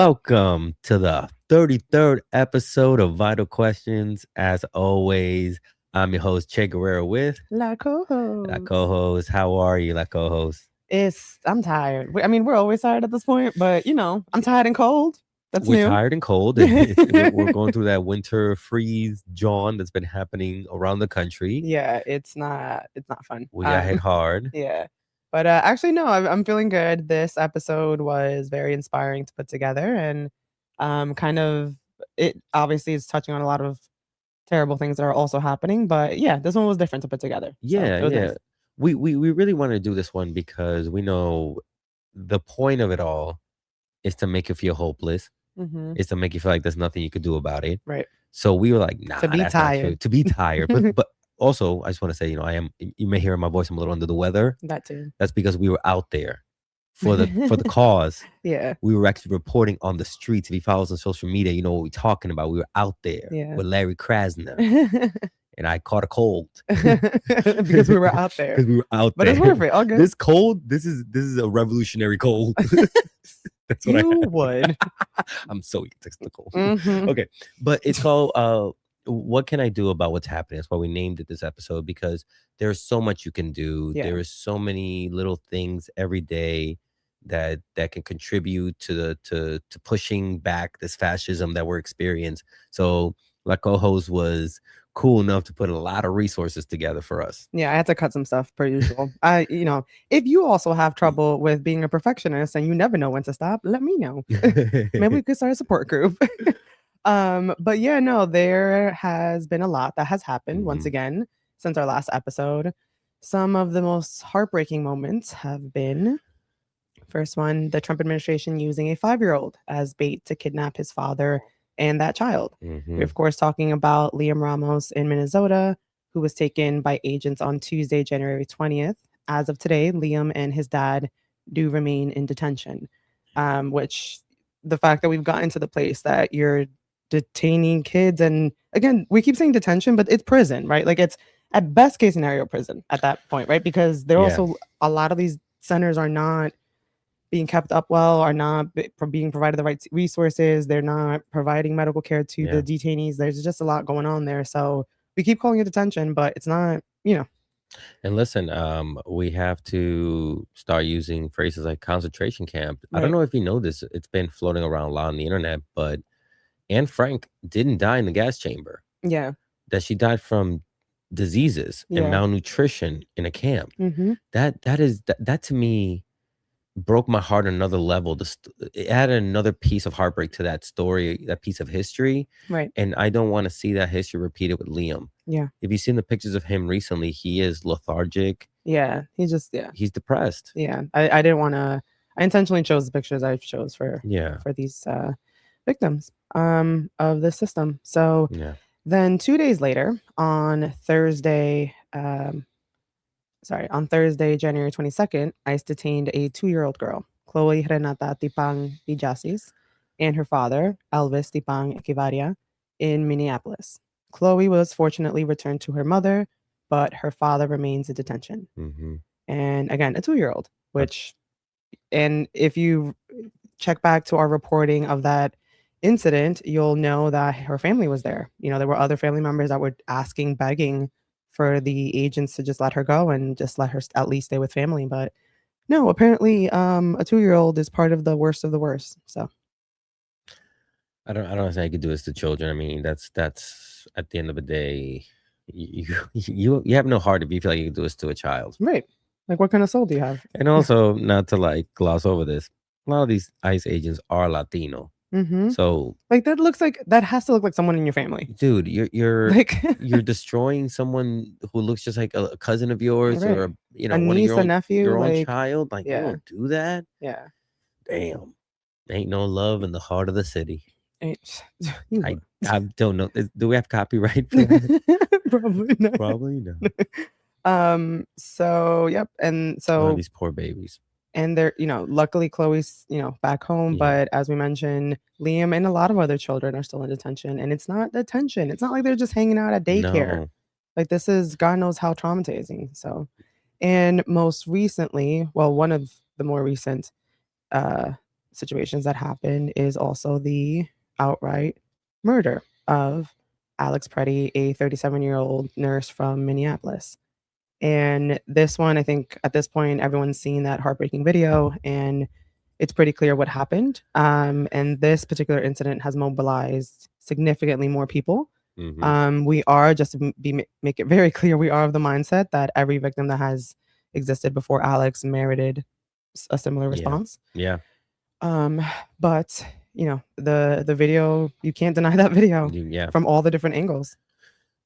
Welcome to the 33rd episode of Vital Questions. As always, I'm your host, Che Guerrero with La La co-host. co-host. How are you, La co-host? I'm tired. We're always tired at this point, but I'm tired and cold. That's We're new. tired and cold. We're going through that winter freeze, John, that's been happening around the country. Yeah, it's not fun. We got hit hard. Yeah. But actually, no, I'm feeling good. This episode was very inspiring to put together, and kind of it obviously is touching on a lot of terrible things that are also happening. But yeah, this one was different to put together. So Yeah, it was yeah. nice. We really want to do this one because we know the point of it all is to make you feel hopeless. Mm-hmm. Is to make you feel like there's nothing you could do about it. Right. So we were like, nah, To be that's not true. tired. To be tired. But also, I just want to say, you may hear in my voice, I'm a little under the weather. That too. That's because we were out there for the cause. Yeah. We were actually reporting on the streets. If you follow us on social media, you know what we're talking about. We were out there with Larry Krasner. And I caught a cold. Because we were out there. Because we were out But there. it's worth it. All good. This cold, this is a revolutionary cold. That's what You would. I'm so egotistical. Mhm. Okay. But it's called what can I do about what's happening? That's why we named it this episode, because there's so much you can do. Yeah. There is so many little things every day that can contribute to pushing back this fascism that we're experiencing. So La co-host was cool enough to put a lot of resources together for us. Yeah, I had to cut some stuff per usual. If you also have trouble with being a perfectionist and you never know when to stop, let me know. Maybe we could start a support group. But yeah, no, there has been a lot that has happened once again since our last episode. Some of the most heartbreaking moments have been, first one, the Trump administration using a 5-year-old as bait to kidnap his father and that child. We're, of course, talking about Liam Ramos in Minnesota, who was taken by agents on Tuesday, January 20th. As of today, Liam and his dad do remain in detention, which the fact that we've gotten to the place that you're detaining kids, and again, we keep saying detention, but it's prison, right? Like it's at best case scenario prison at that point, right? Because there also a lot of these centers are not being kept up well, are not being provided the right resources. They're not providing medical care to the detainees. There's just a lot going on there. So we keep calling it detention, but it's not, And listen, we have to start using phrases like concentration camp. I don't know if you know this. It's been floating around a lot on the internet, but Anne Frank didn't die in the gas chamber. Yeah. That she died from diseases and malnutrition in a camp. That to me broke my heart on another level. It added another piece of heartbreak to that story, that piece of history. Right. And I don't want to see that history repeated with Liam. Yeah. If you've seen the pictures of him recently, he is lethargic. Yeah. He's depressed. Yeah. I didn't want to, I intentionally chose the pictures I chose for these victims of the system. So then 2 days later, on Thursday, January 22nd, ICE detained a 2-year-old girl, Chloe Renata Tipan Villacis, and her father, Elvis Tipan Villacis, in Minneapolis. Chloe was fortunately returned to her mother, but her father remains in detention. And again, a 2-year-old, and if you check back to our reporting of that incident, you'll know that her family was there. There were other family members that were begging for the agents to just let her go and just let her at least stay with family. But no, apparently a 2-year-old is part of the worst of the worst. So I don't think I could do this to children. I mean, that's at the end of the day, you have no heart if you feel like you can do this to a child. Right. Like, what kind of soul do you have? And also, not to like gloss over this, a lot of these ICE agents are Latino. So like that has to look like someone in your family, dude. You're like you're destroying someone who looks just like a cousin of yours, or a one niece, of your a nephew, your own child. Like, you don't do that. Yeah. Damn. Ain't no love in the heart of the city. I don't know. Do we have copyright for that? Probably not. Probably not. So yep, and so these poor babies. And they're, luckily Chloe's, back home. But as we mentioned, Liam and a lot of other children are still in detention. And it's not detention. It's not like they're just hanging out at daycare. No. Like, this is God knows how traumatizing. So, and most recently, well, one of the more recent situations that happened is also the outright murder of Alex Pretti, a 37-year-old nurse from Minneapolis. And this one, I think at this point, everyone's seen that heartbreaking video, and it's pretty clear what happened. And this particular incident has mobilized significantly more people. We are, just to make it very clear, we are of the mindset that every victim that has existed before Alex merited a similar response. Yeah. But the video, you can't deny that video from all the different angles.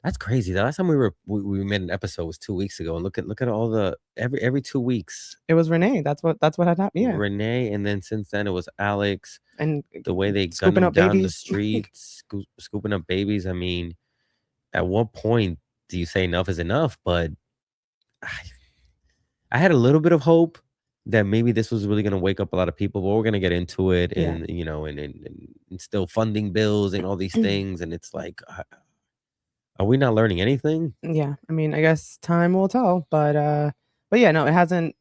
That's crazy. The last time we made an episode was 2 weeks ago, and look at all the every 2 weeks. It was Renee. That's what had happened. Yeah, Renee, and then since then it was Alex. And the way they scooping gunned up down babies. the streets, scooping up babies. I mean, at what point do you say enough is enough? But I had a little bit of hope that maybe this was really going to wake up a lot of people, but we're going to get into it, and and still funding bills and all these things, and it's like, are we not learning anything? Yeah, I mean, I guess time will tell, but yeah, no, it hasn't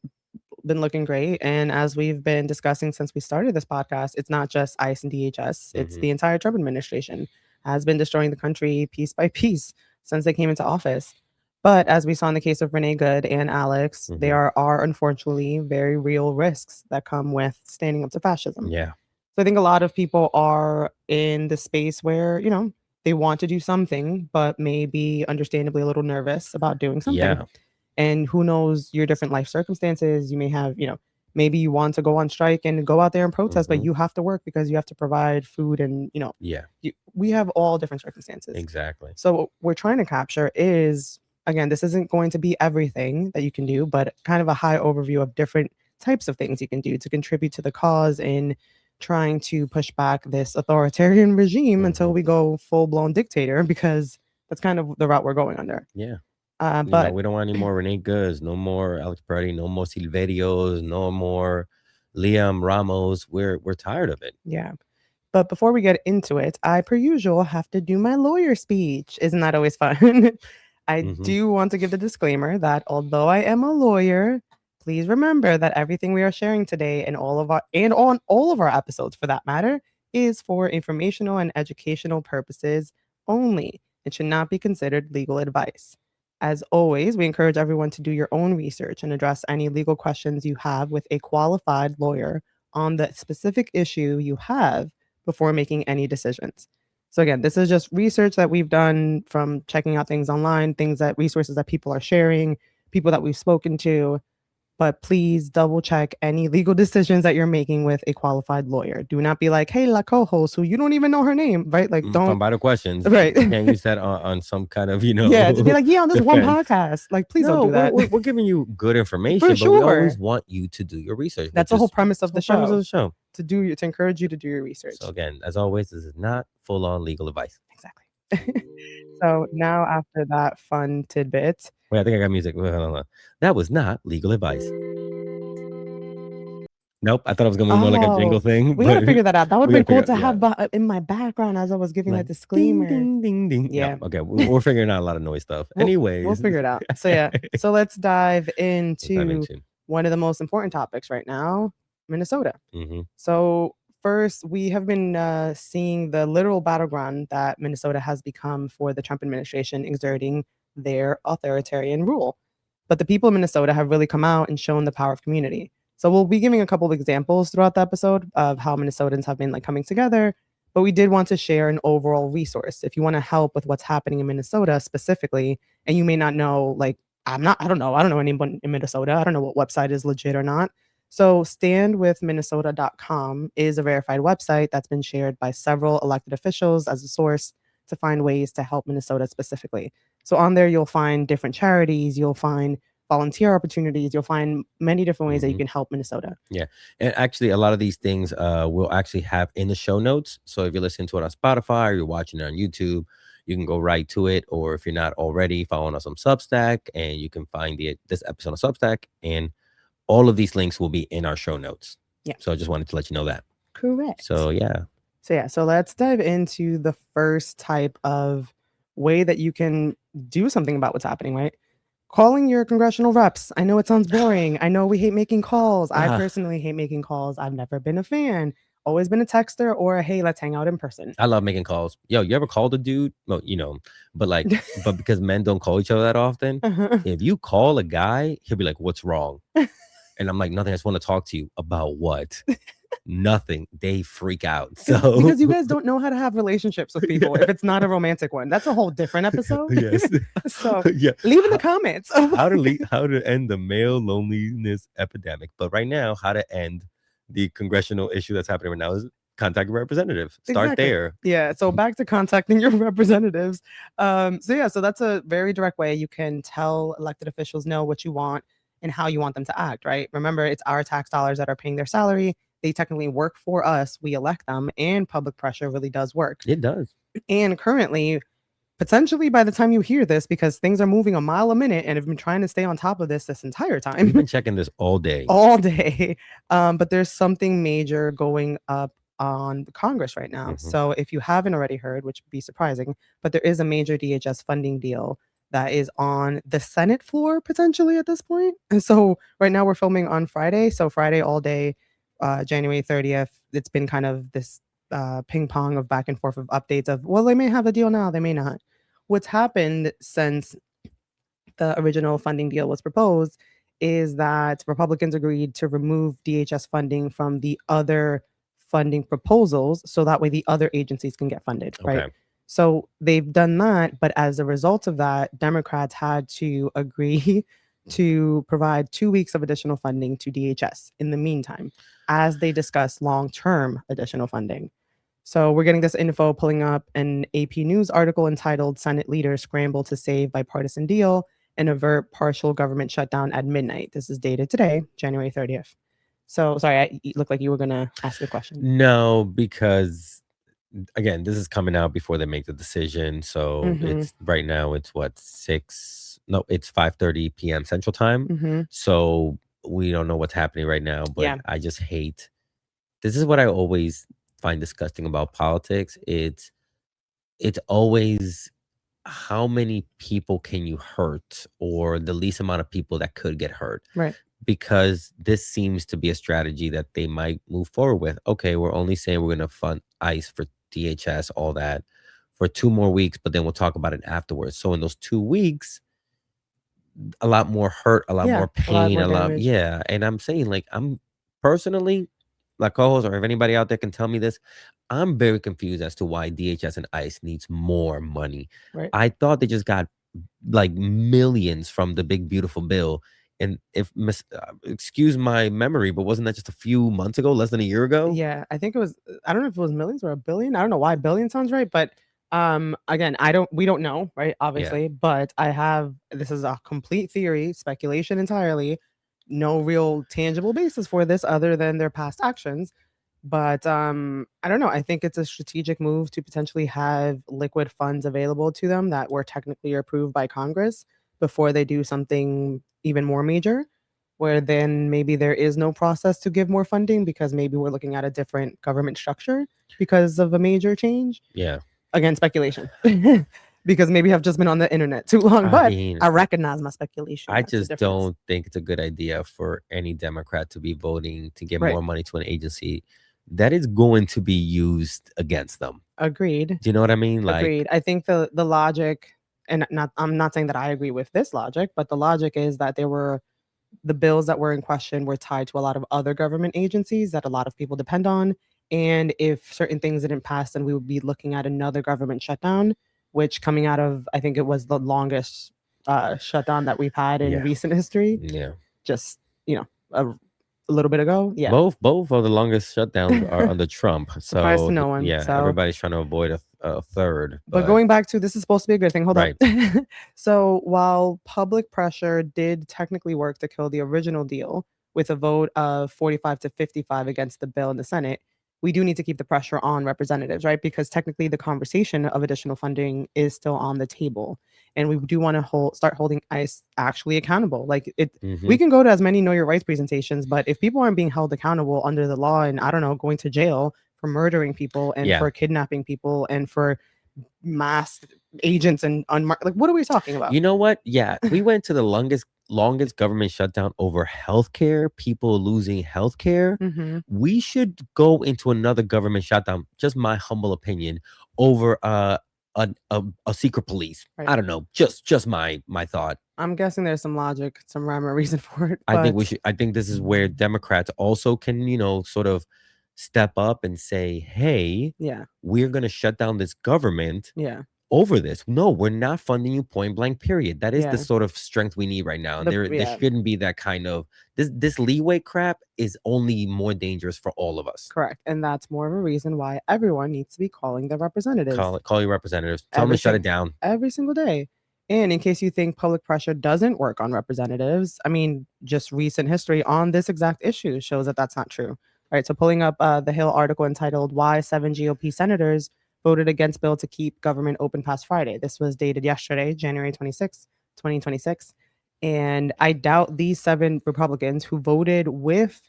been looking great. And as we've been discussing since we started this podcast, it's not just ICE and DHS; it's the entire Trump administration has been destroying the country piece by piece since they came into office. But as we saw in the case of Renee Good and Alex, there are unfortunately very real risks that come with standing up to fascism. Yeah. So I think a lot of people are in the space where they want to do something, but maybe understandably a little nervous about doing something. Yeah. And who knows your different life circumstances. You may have, maybe you want to go on strike and go out there and protest, but you have to work because you have to provide food and, we have all different circumstances. Exactly. So what we're trying to capture is, again, this isn't going to be everything that you can do, but kind of a high overview of different types of things you can do to contribute to the cause in trying to push back this authoritarian regime until we go full-blown dictator, because that's kind of the route we're going under. Yeah. But we don't want any more Renee Goods, no more Alex Pretti, no more Silverios, no more Liam Ramos. We're tired of it. Yeah. But before we get into it, I, per usual, have to do my lawyer speech. Isn't that always fun? I do want to give the disclaimer that although I am a lawyer, please remember that everything we are sharing today and on all of our episodes, for that matter, is for informational and educational purposes only. It should not be considered legal advice. As always, we encourage everyone to do your own research and address any legal questions you have with a qualified lawyer on the specific issue you have before making any decisions. So again, this is just research that we've done from checking out things online, resources that people are sharing, people that we've spoken to. But please double check any legal decisions that you're making with a qualified lawyer. Do not be like, hey, la co-host, who you don't even know her name, right? Like, don't buy the questions. Right. You can't use that on some kind of, Yeah, to be like, on this one podcast. Like, please don't do that. We're giving you good information, For but sure. we always want you to do your research. That's the whole premise of the show. To encourage you to do your research. So again, as always, this is not full-on legal advice. Exactly. So now, after that fun tidbit. Wait, I think I got music. Wait, hold on. That was not legal advice. Nope, I thought it was gonna be more like a jingle thing. We gotta figure that out. That would be cool to have in my background as I was giving that disclaimer. Ding, ding, ding, ding. Yeah. Okay, we're figuring out a lot of noise stuff. Anyways, we'll figure it out. So yeah, so let's dive into one of the most important topics right now, Minnesota. So first, we have been seeing the literal battleground that Minnesota has become for the Trump administration exerting their authoritarian rule. But the people of Minnesota have really come out and shown the power of community. So we'll be giving a couple of examples throughout the episode of how Minnesotans have been coming together, but we did want to share an overall resource. If you want to help with what's happening in Minnesota specifically, and you may not know, I don't know anyone in Minnesota. I don't know what website is legit or not. So standwithminnesota.com is a verified website that's been shared by several elected officials as a source to find ways to help Minnesota specifically. So on there, you'll find different charities, you'll find volunteer opportunities, you'll find many different ways that you can help Minnesota. Yeah. And actually, a lot of these things we'll actually have in the show notes. So if you're listening to it on Spotify or you're watching it on YouTube, you can go right to it. Or if you're not already following us on Substack, and you can find this episode on Substack, and all of these links will be in our show notes. Yeah. So I just wanted to let you know that. Correct. So yeah. So let's dive into the first type of way that you can do something about what's happening, right? calling your congressional reps. I know it sounds boring. I know we hate making calls. I Ah, personally hate making calls. I've never been a fan. Always been a texter or a, hey, let's hang out in person. I love making calls. Yo, you ever called a dude? Well, but because men don't call each other that often, Uh-huh. if you call a guy, he'll be like, "What's wrong?" And I'm like, "Nothing. I just want to talk to you about what." Nothing. They freak out. So Because you guys don't know how to have relationships with people yeah, if it's not a romantic one. That's a whole different episode. yes, So yeah. leave in the comments. How to end the male loneliness epidemic? But right now, how to end the congressional issue that's happening right now is contact your representative. Start Exactly. there. Yeah. So back to contacting your representatives. So that's a very direct way you can tell elected officials know what you want and how you want them to act, right? Remember, it's our tax dollars that are paying their salary. They technically work for us. We elect them, and public pressure really does work. It does. And currently, potentially by the time you hear this, because things are moving a mile a minute and have been trying to stay on top of this entire We've time, been checking this all day. all day. But there's something major going up on Congress right now. Mhm. So if you haven't already heard, which would be surprising, but there is a major DHS funding deal that is on the Senate floor potentially at this point. And so right now we're filming on Friday. So Friday all day, January 30th, it's been kind of this ping pong of back and forth of updates of, well, they may have a deal now, they may not. What's happened since the original funding deal was proposed is that Republicans agreed to remove DHS funding from the other funding proposals so that way the other agencies can get funded, right? Okay. So they've done that, but as a result of that, Democrats had to agree to provide 2 weeks of additional funding to DHS in the meantime, as they discuss long term additional funding. So we're getting this info pulling up an AP News article entitled Senate Leaders Scramble to Save Bipartisan Deal and Avert Partial Government Shutdown at Midnight. This is dated today, January 30th. So sorry, it looked like you were going to ask a question. No, because again, this is coming out before they make the decision. So it's right now it's what 6 no, it's 5:30 p.m. Central Time. So we don't know what's happening right now, but Yeah. I just hate this is what I always find disgusting about politics. It's always how many people can you hurt or the least amount of people that could get hurt. Right. Because this seems to be a strategy that they might move forward with. Okay, we're only saying we're going to fund ICE for DHS, all that for 2 more weeks, but then we'll talk about it afterwards. So in those 2 weeks, a lot more hurt, a lot Yeah. more A lot pain, more a lot, damage. yeah. And I'm saying, like, I'm personally, like co-host, or if anybody out there can tell me this, I'm very confused as to why DHS and ICE needs more money. Right. I thought they just got like millions from the big beautiful bill. And excuse my memory, but wasn't that just a few months ago, less than a year ago? Yeah, I think it was, I don't know if it was millions or a billion. I don't know why billion sounds right, but again, we don't know, right? Yeah. Obviously, but this is a complete theory, speculation entirely. No real tangible basis for this other than their past actions. But I don't know. I think it's a strategic move to potentially have liquid funds available to them that were technically approved by Congress before they do something even more major, where then maybe there is no process to give more funding because maybe we're looking at a different government structure because of a major change. Yeah. Again, speculation. Because maybe I've just been on the internet too long, I but mean, I recognize my speculation. I That's the just difference. don't think it's a good idea for any Democrat to be voting to give Right. more money to an agency that is going to be used against them. Agreed. Do you know what I mean? Like, Agreed. I think the logic, and I'm not saying that I agree with this logic, but the logic is that the bills that were in question were tied to a lot of other government agencies that a lot of people depend on. And if certain things didn't pass, then we would be looking at another government shutdown, which coming out of, I think it was the longest shutdown that we've had in yeah, recent history. yeah. Just, a little bit ago. Yeah. Both of the longest shutdowns are under Trump. Surprise to So no one. yeah, So everybody's trying to avoid a third. but going back to, this is supposed to be a good thing. Hold right, up. So while public pressure did technically work to kill the original deal with a vote of 45 to 55 against the bill in the Senate, we do need to keep the pressure on representatives, right? Because technically the conversation of additional funding is still on the table. And we do want to start holding ICE actually accountable. Like we can go to as many Know Your Rights presentations, but if people aren't being held accountable under the law and, I don't know, going to jail for murdering people and Yeah. for kidnapping people and for mass agents and unmarked. Like, what are we talking about? You know what? Yeah, we went to the longest government shutdown over healthcare, people losing healthcare. Mm-hmm. We should go into another government shutdown, just my humble opinion, over a secret police. Right. I don't know, just my thought. I'm guessing there's some logic, some rhyme or reason for it. I think But we should. I think this is where Democrats also can, sort of step up and say, "Hey, yeah, we're going to shut down this government yeah, over this. No, we're not funding you point blank, period." That is the yeah. sort of strength we need right now. And there Yeah, shouldn't be that kind of this leeway crap is only more dangerous for all of us. correct. And that's more of a reason why everyone needs to be calling their representatives Call your representatives. Tell them to shut it down. every single day. And in case you think public pressure doesn't work on representatives, I mean, just recent history on this exact issue shows that that's not true. All right. So pulling up the Hill article entitled "Why 7 GOP Senators Voted Against Bill to Keep Government Open Past Friday." This was dated yesterday, January 26, 2026. And I doubt these 7 Republicans who voted with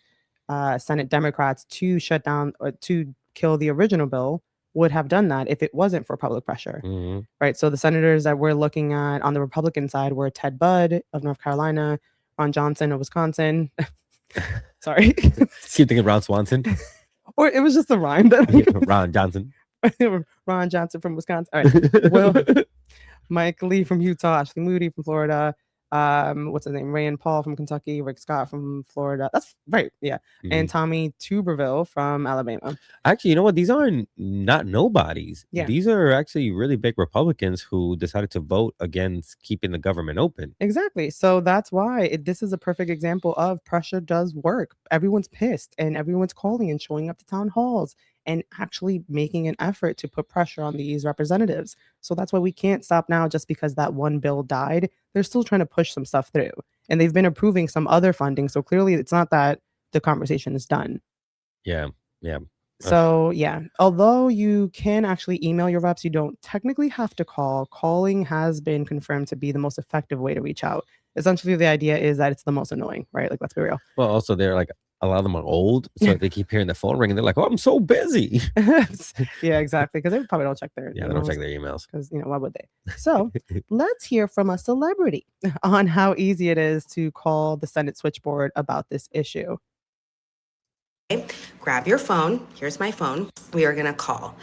Senate Democrats to shut down or to kill the original bill would have done that if it wasn't for public pressure. Mm-hmm. Right. So the senators that we're looking at on the Republican side were Ted Budd of North Carolina, Ron Johnson of Wisconsin. Sorry. Keep thinking Ron Swanson. Or it was just a rhyme that Ron Johnson. Ron Johnson from Wisconsin. All right. Well, Mike Lee from Utah, Ashley Moody from Florida, what's his name? Rand Paul from Kentucky, Rick Scott from Florida. That's right. Yeah. Mhm. And Tommy Tuberville from Alabama. Actually, you know what? These aren't not nobodies. Yeah. These are actually really big Republicans who decided to vote against keeping the government open. Exactly. So that's why this is a perfect example of pressure does work. Everyone's pissed and everyone's calling and showing up to town halls and actually making an effort to put pressure on these representatives. So that's why we can't stop now just because that one bill died. They're still trying to push some stuff through. And they've been approving some other funding. So clearly it's not that the conversation is done. Yeah. Yeah. So yeah, although you can actually email your reps, you don't technically have to call. Calling has been confirmed to be the most effective way to reach out. Essentially, the idea is that it's the most annoying, right? Like, let's be real. Well, also they're like, a lot of them are old, so they keep hearing the phone ring and they're like, "Oh, I'm so busy." Yeah, exactly. Because they probably don't check their they don't check their emails. Because why would they? So let's hear from a celebrity on how easy it is to call the Senate switchboard about this issue. Grab your phone. Here's my phone. We are going to call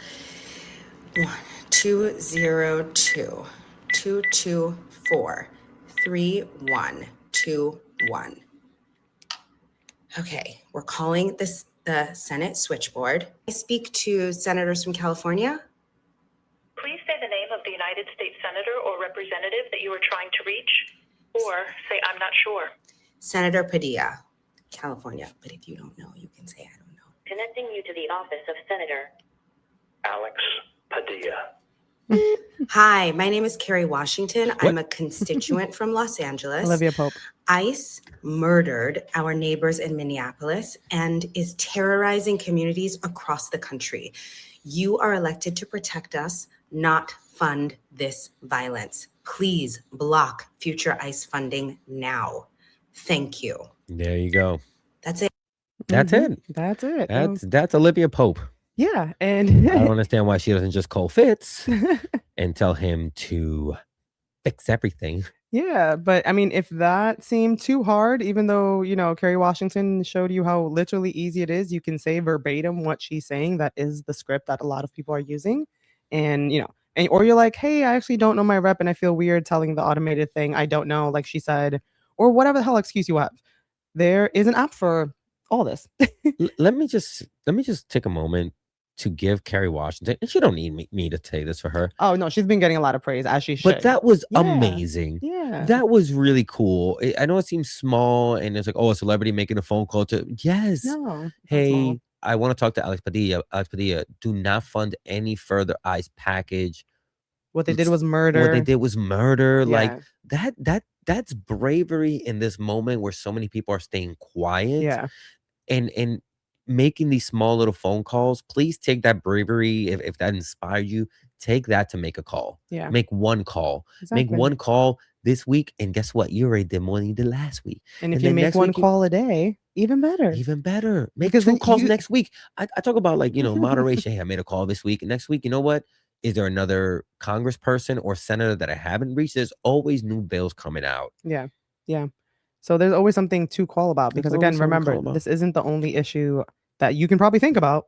1-202-224-3121. Okay, we're calling the Senate switchboard. I speak to senators from California. Please say the name of the United States senator or representative that you are trying to reach, or say, "I'm not sure." Senator Padilla, California. But if you don't know, you can say, "I don't know." Connecting you to the office of Senator Alex Padilla. Hi, my name is Carrie Washington. I'm a constituent from Los Angeles. Olivia Pope. ICE murdered our neighbors in Minneapolis and is terrorizing communities across the country. You are elected to protect us, not fund this violence. Please block future ICE funding now. Thank you. There you go. That's it. That's it. That's it. That's Olivia Pope. Yeah, and I don't understand why she doesn't just call Fitz and tell him to fix everything. Yeah, but I mean, if that seemed too hard, even though, Kerry Washington showed you how literally easy it is, you can say verbatim what she's saying. That is the script that a lot of people are using. And, or you're like, hey, I actually don't know my rep and I feel weird telling the automated thing I don't know, like she said, or whatever the hell excuse you have. There is an app for all this. Let me just take a moment to give Kerry Washington, and she don't need me to say this for her. Oh no, she's been getting a lot of praise, as she should. But that was amazing. Yeah, that was really cool. I know it seems small, and it's like, oh, a celebrity making a phone call to hey, I want to talk to Alex Padilla. Alex Padilla, do not fund any further ICE package. What they did was murder. Like that's bravery in this moment where so many people are staying quiet. Yeah. And making these small little phone calls. Please take that bravery. If that inspired you, take that to make a call. Yeah. Make one call. Exactly. Make one call this week. And guess what? You already did more than you did last week. And if you make one call a day, even better. Even better. Make 2 calls next week. I talk about moderation. Hey, I made a call this week. And next week, you know what? is there another congressperson or senator that I haven't reached? There's always new bills coming out. Yeah. Yeah. So there's always something to call about There's because, always again, something to remember, call about. this isn't the only issue that you can probably think about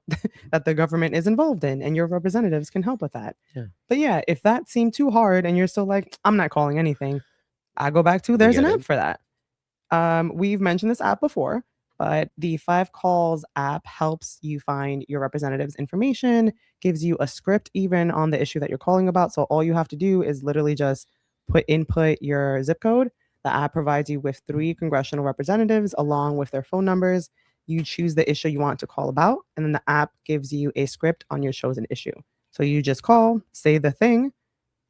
that the government is involved in, and your representatives can help with that. Yeah. But yeah, if that seemed too hard and you're still like, I'm not calling anything, I go back to We there's an get app it. for that. We've mentioned this app before, but the 5 Calls app helps you find your representative's information, gives you a script even on the issue that you're calling about. So all you have to do is literally just input your zip code. The app provides you with 3 congressional representatives along with their phone numbers. You choose the issue you want to call about, and then the app gives you a script on your chosen issue. So you just call, say the thing,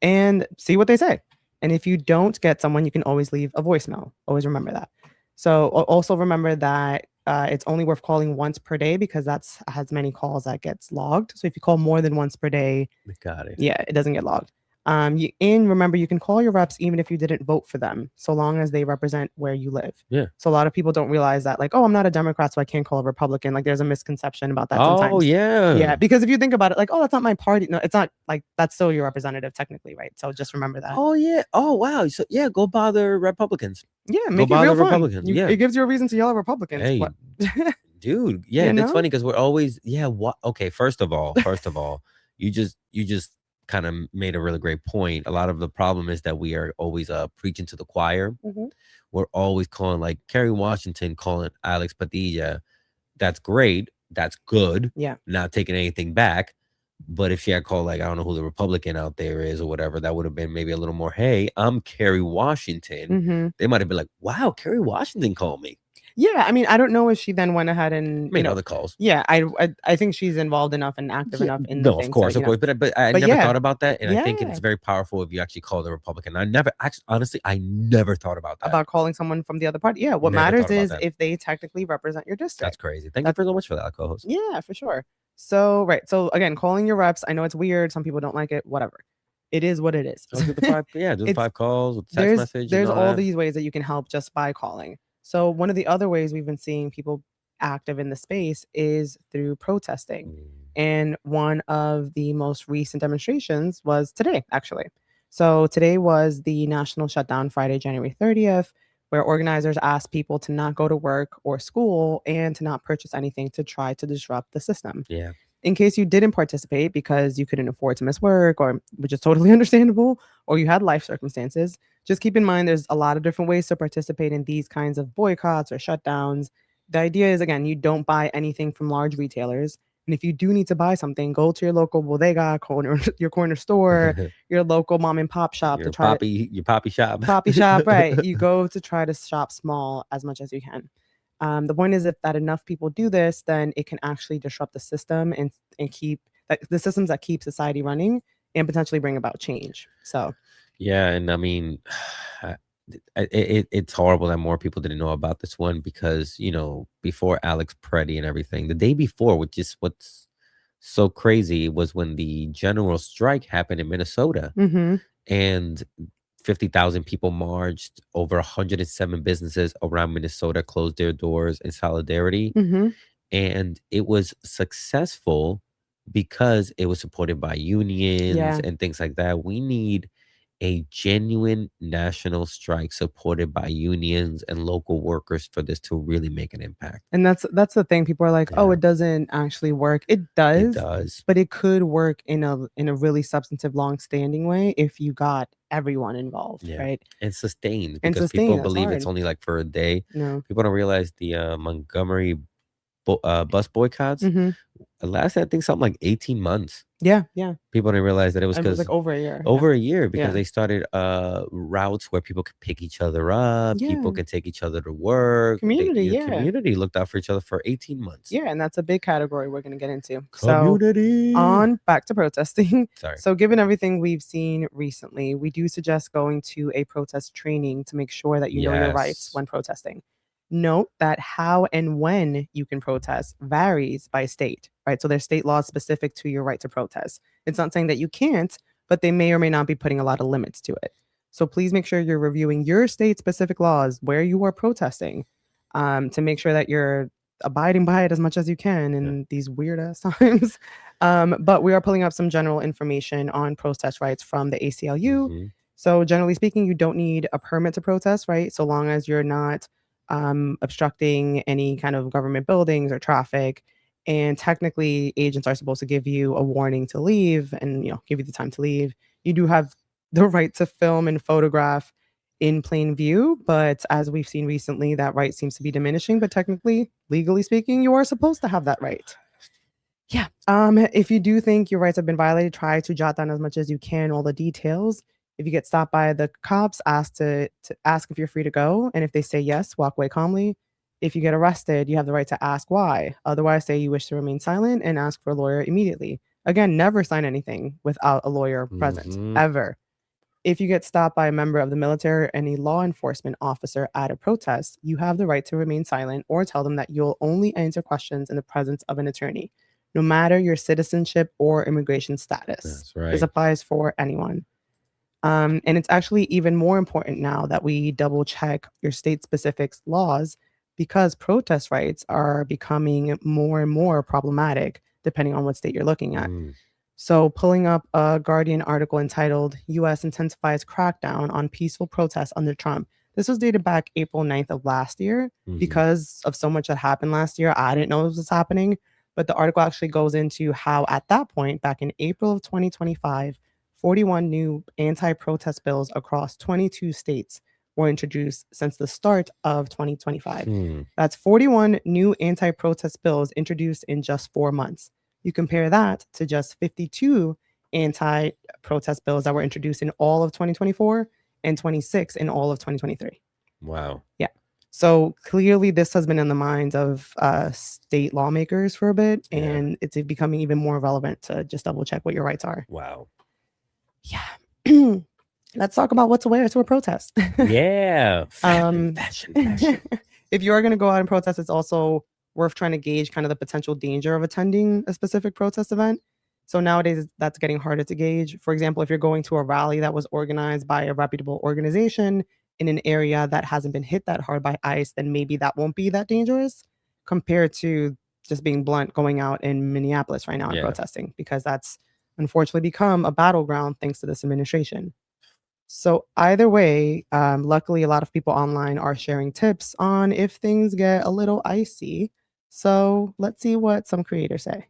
and see what they say. And if you don't get someone, you can always leave a voicemail. Always remember that. So also remember that it's only worth calling once per day because that's has many calls that gets logged. So if you call more than once per day, Got it. yeah, it doesn't get logged. And remember, you can call your reps even if you didn't vote for them, so long as they represent where you live. Yeah. So a lot of people don't realize that, like, oh, I'm not a Democrat, so I can't call a Republican. Like, there's a misconception about that Oh, sometimes. yeah. Yeah, because if you think about it, like, oh, that's not my party. No, it's not. Like, that's still your representative technically, right? So just remember that. Oh, yeah. Oh, wow. So, yeah, go bother Republicans. Yeah, Go make it bother real fun. Republicans. Yeah. It gives you a reason to yell at Republicans. Hey, What? dude. Yeah, You that's know? funny because we're always, yeah, what? Okay, first of all, you just kind of made a really great point. A lot of the problem is that we are always preaching to the choir. Mhm. We're always calling, like Kerry Washington calling Alex Padilla. That's great. That's good. Yeah. Not taking anything back. But if she had called, like, I don't know who the Republican out there is or whatever, that would have been maybe a little more, hey, I'm Kerry Washington. Mhm. They might have been like, wow, Kerry Washington called me. Yeah, I mean, I don't know if she then went ahead and Made other calls. Yeah, I think she's involved enough and active enough in the No, thing. of course, so, of course. But I But never yeah. thought about that. And I think Yeah. it's very powerful if you actually call the Republican. I never actually, honestly, I never thought about that. About calling someone from the other party. Yeah, what Never matters thought about is that. if they technically represent your district. That's crazy. Thank you so much for that, co-host. Yeah, for sure. So, right. So again, calling your reps. I know it's weird. Some people don't like it. Whatever. It is what it is. Do the 5 calls with text message. There's and all that. these ways that you can help just by calling. So one of the other ways we've been seeing people active in the space is through protesting. And one of the most recent demonstrations was today, actually. So today was the national shutdown, Friday, January 30th, where organizers asked people to not go to work or school and to not purchase anything to try to disrupt the system. Yeah. In case you didn't participate because you couldn't afford to miss work, or which is totally understandable, or you had life circumstances, just keep in mind there's a lot of different ways to participate in these kinds of boycotts or shutdowns. The idea is, again, you don't buy anything from large retailers. And if you do need to buy something, go to your local bodega, your corner store, your local mom and pop shop your to try your poppy shop. Poppy shop, right. You go to try to shop small as much as you can. The point is, if that enough people do this, then it can actually disrupt the system and keep the systems that keep society running and potentially bring about change. So, yeah, and I mean, it's horrible that more people didn't know about this one because, before Alex Pretti and everything, the day before, which is what's so crazy, was when the general strike happened in Minnesota. Mm-hmm. And 50,000 people marched. Over 107 businesses around Minnesota closed their doors in solidarity. Mm-hmm. And it was successful because it was supported by unions and things like that. We need a genuine national strike supported by unions and local workers for this to really make an impact. And that's the thing. People are like, oh, it doesn't actually work. It does. It does. But it could work in a really substantive, long-standing way if you got everyone involved, right? And sustained. And Because sustained, people that's believe it's hard. only like for a day. No. People don't realize the Montgomery bus boycotts lasted, I think, something like 18 months. Yeah. People didn't realize that it was because like over a year. Over a year, because they started routes where people could pick each other up. Yeah. People could take each other to work. Community looked out for each other for 18 months. Yeah, and that's a big category we're going to get into. Community. So, on back to protesting. Sorry. So, given everything we've seen recently, we do suggest going to a protest training to make sure that you know your rights when protesting. Note that how and when you can protest varies by state, right? So there's state laws specific to your right to protest. It's not saying that you can't, but they may or may not be putting a lot of limits to it. So please make sure you're reviewing your state specific laws where you are protesting to make sure that you're abiding by it as much as you can in these weird ass times. But we are pulling up some general information on protest rights from the ACLU. Mhm. So generally speaking, you don't need a permit to protest, right? So long as you're not obstructing any kind of government buildings or traffic. And technically, agents are supposed to give you a warning to leave and give you the time to leave. You do have the right to film and photograph in plain view, but as we've seen recently, that right seems to be diminishing. But technically, legally speaking, you are supposed to have that right. Yeah. If you do think your rights have been violated, try to jot down as much as you can all the details. If you get stopped by the cops, ask to ask if you're free to go, and if they say yes, walk away calmly. If you get arrested, you have the right to ask why. Otherwise, say you wish to remain silent and ask for a lawyer immediately. Again, never sign anything without a lawyer present, Mhm. ever. If you get stopped by a member of the military or any law enforcement officer at a protest, you have the right to remain silent or tell them that you'll only answer questions in the presence of an attorney, no matter your citizenship or immigration status. That's This right. applies for anyone. And it's actually even more important now that we double check your state specific laws because protest rights are becoming more and more problematic depending on what state you're looking at. Mm. So, pulling up a Guardian article entitled U.S. Intensifies Crackdown on Peaceful Protests Under Trump. This was dated back April 9th of last year. Mhm. Because of so much that happened last year, I didn't know this was happening. But the article actually goes into how, at that point, back in April of 2025, 41 new anti-protest bills across 22 states were introduced since the start of 2025. Hmm. That's 41 new anti-protest bills introduced in just 4 months. You compare that to just 52 anti-protest bills that were introduced in all of 2024 and 26 in all of 2023. Wow. Yeah. So clearly this has been in the minds of state lawmakers for a bit, Yeah. and it's becoming even more relevant to just double check what your rights are. Wow. Yeah. Let's talk about what to wear to a protest. Yeah. Fashion. If you are going to go out and protest, it's also worth trying to gauge kind of the potential danger of attending a specific protest event. So nowadays, that's getting harder to gauge. For example, if you're going to a rally that was organized by a reputable organization in an area that hasn't been hit that hard by ICE, then maybe that won't be that dangerous compared to just being blunt, going out in Minneapolis right now and Yeah. protesting, because that's unfortunately become a battleground thanks to this administration. So either way, luckily a lot of people online are sharing tips on if things get a little icy. So let's see what some creators say.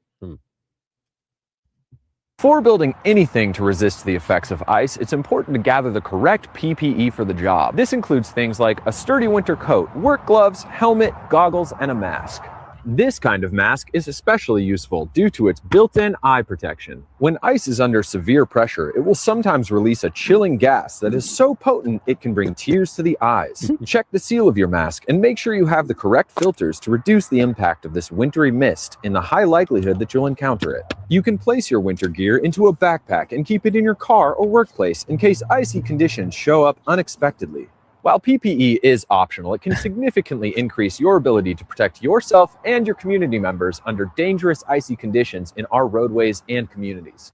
Before building anything to resist the effects of ice, it's important to gather the correct PPE for the job. This includes things like a sturdy winter coat, work gloves, helmet, goggles, and a mask. This kind of mask is especially useful due to its built-in eye protection. When ice is under severe pressure, it will sometimes release a chilling gas that is so potent it can bring tears to the eyes. Check the seal of your mask and make sure you have the correct filters to reduce the impact of this wintry mist in the high likelihood that you'll encounter it. You can place your winter gear into a backpack and keep it in your car or workplace in case icy conditions show up unexpectedly. While PPE is optional, it can significantly increase your ability to protect yourself and your community members under dangerous icy conditions in our roadways and communities.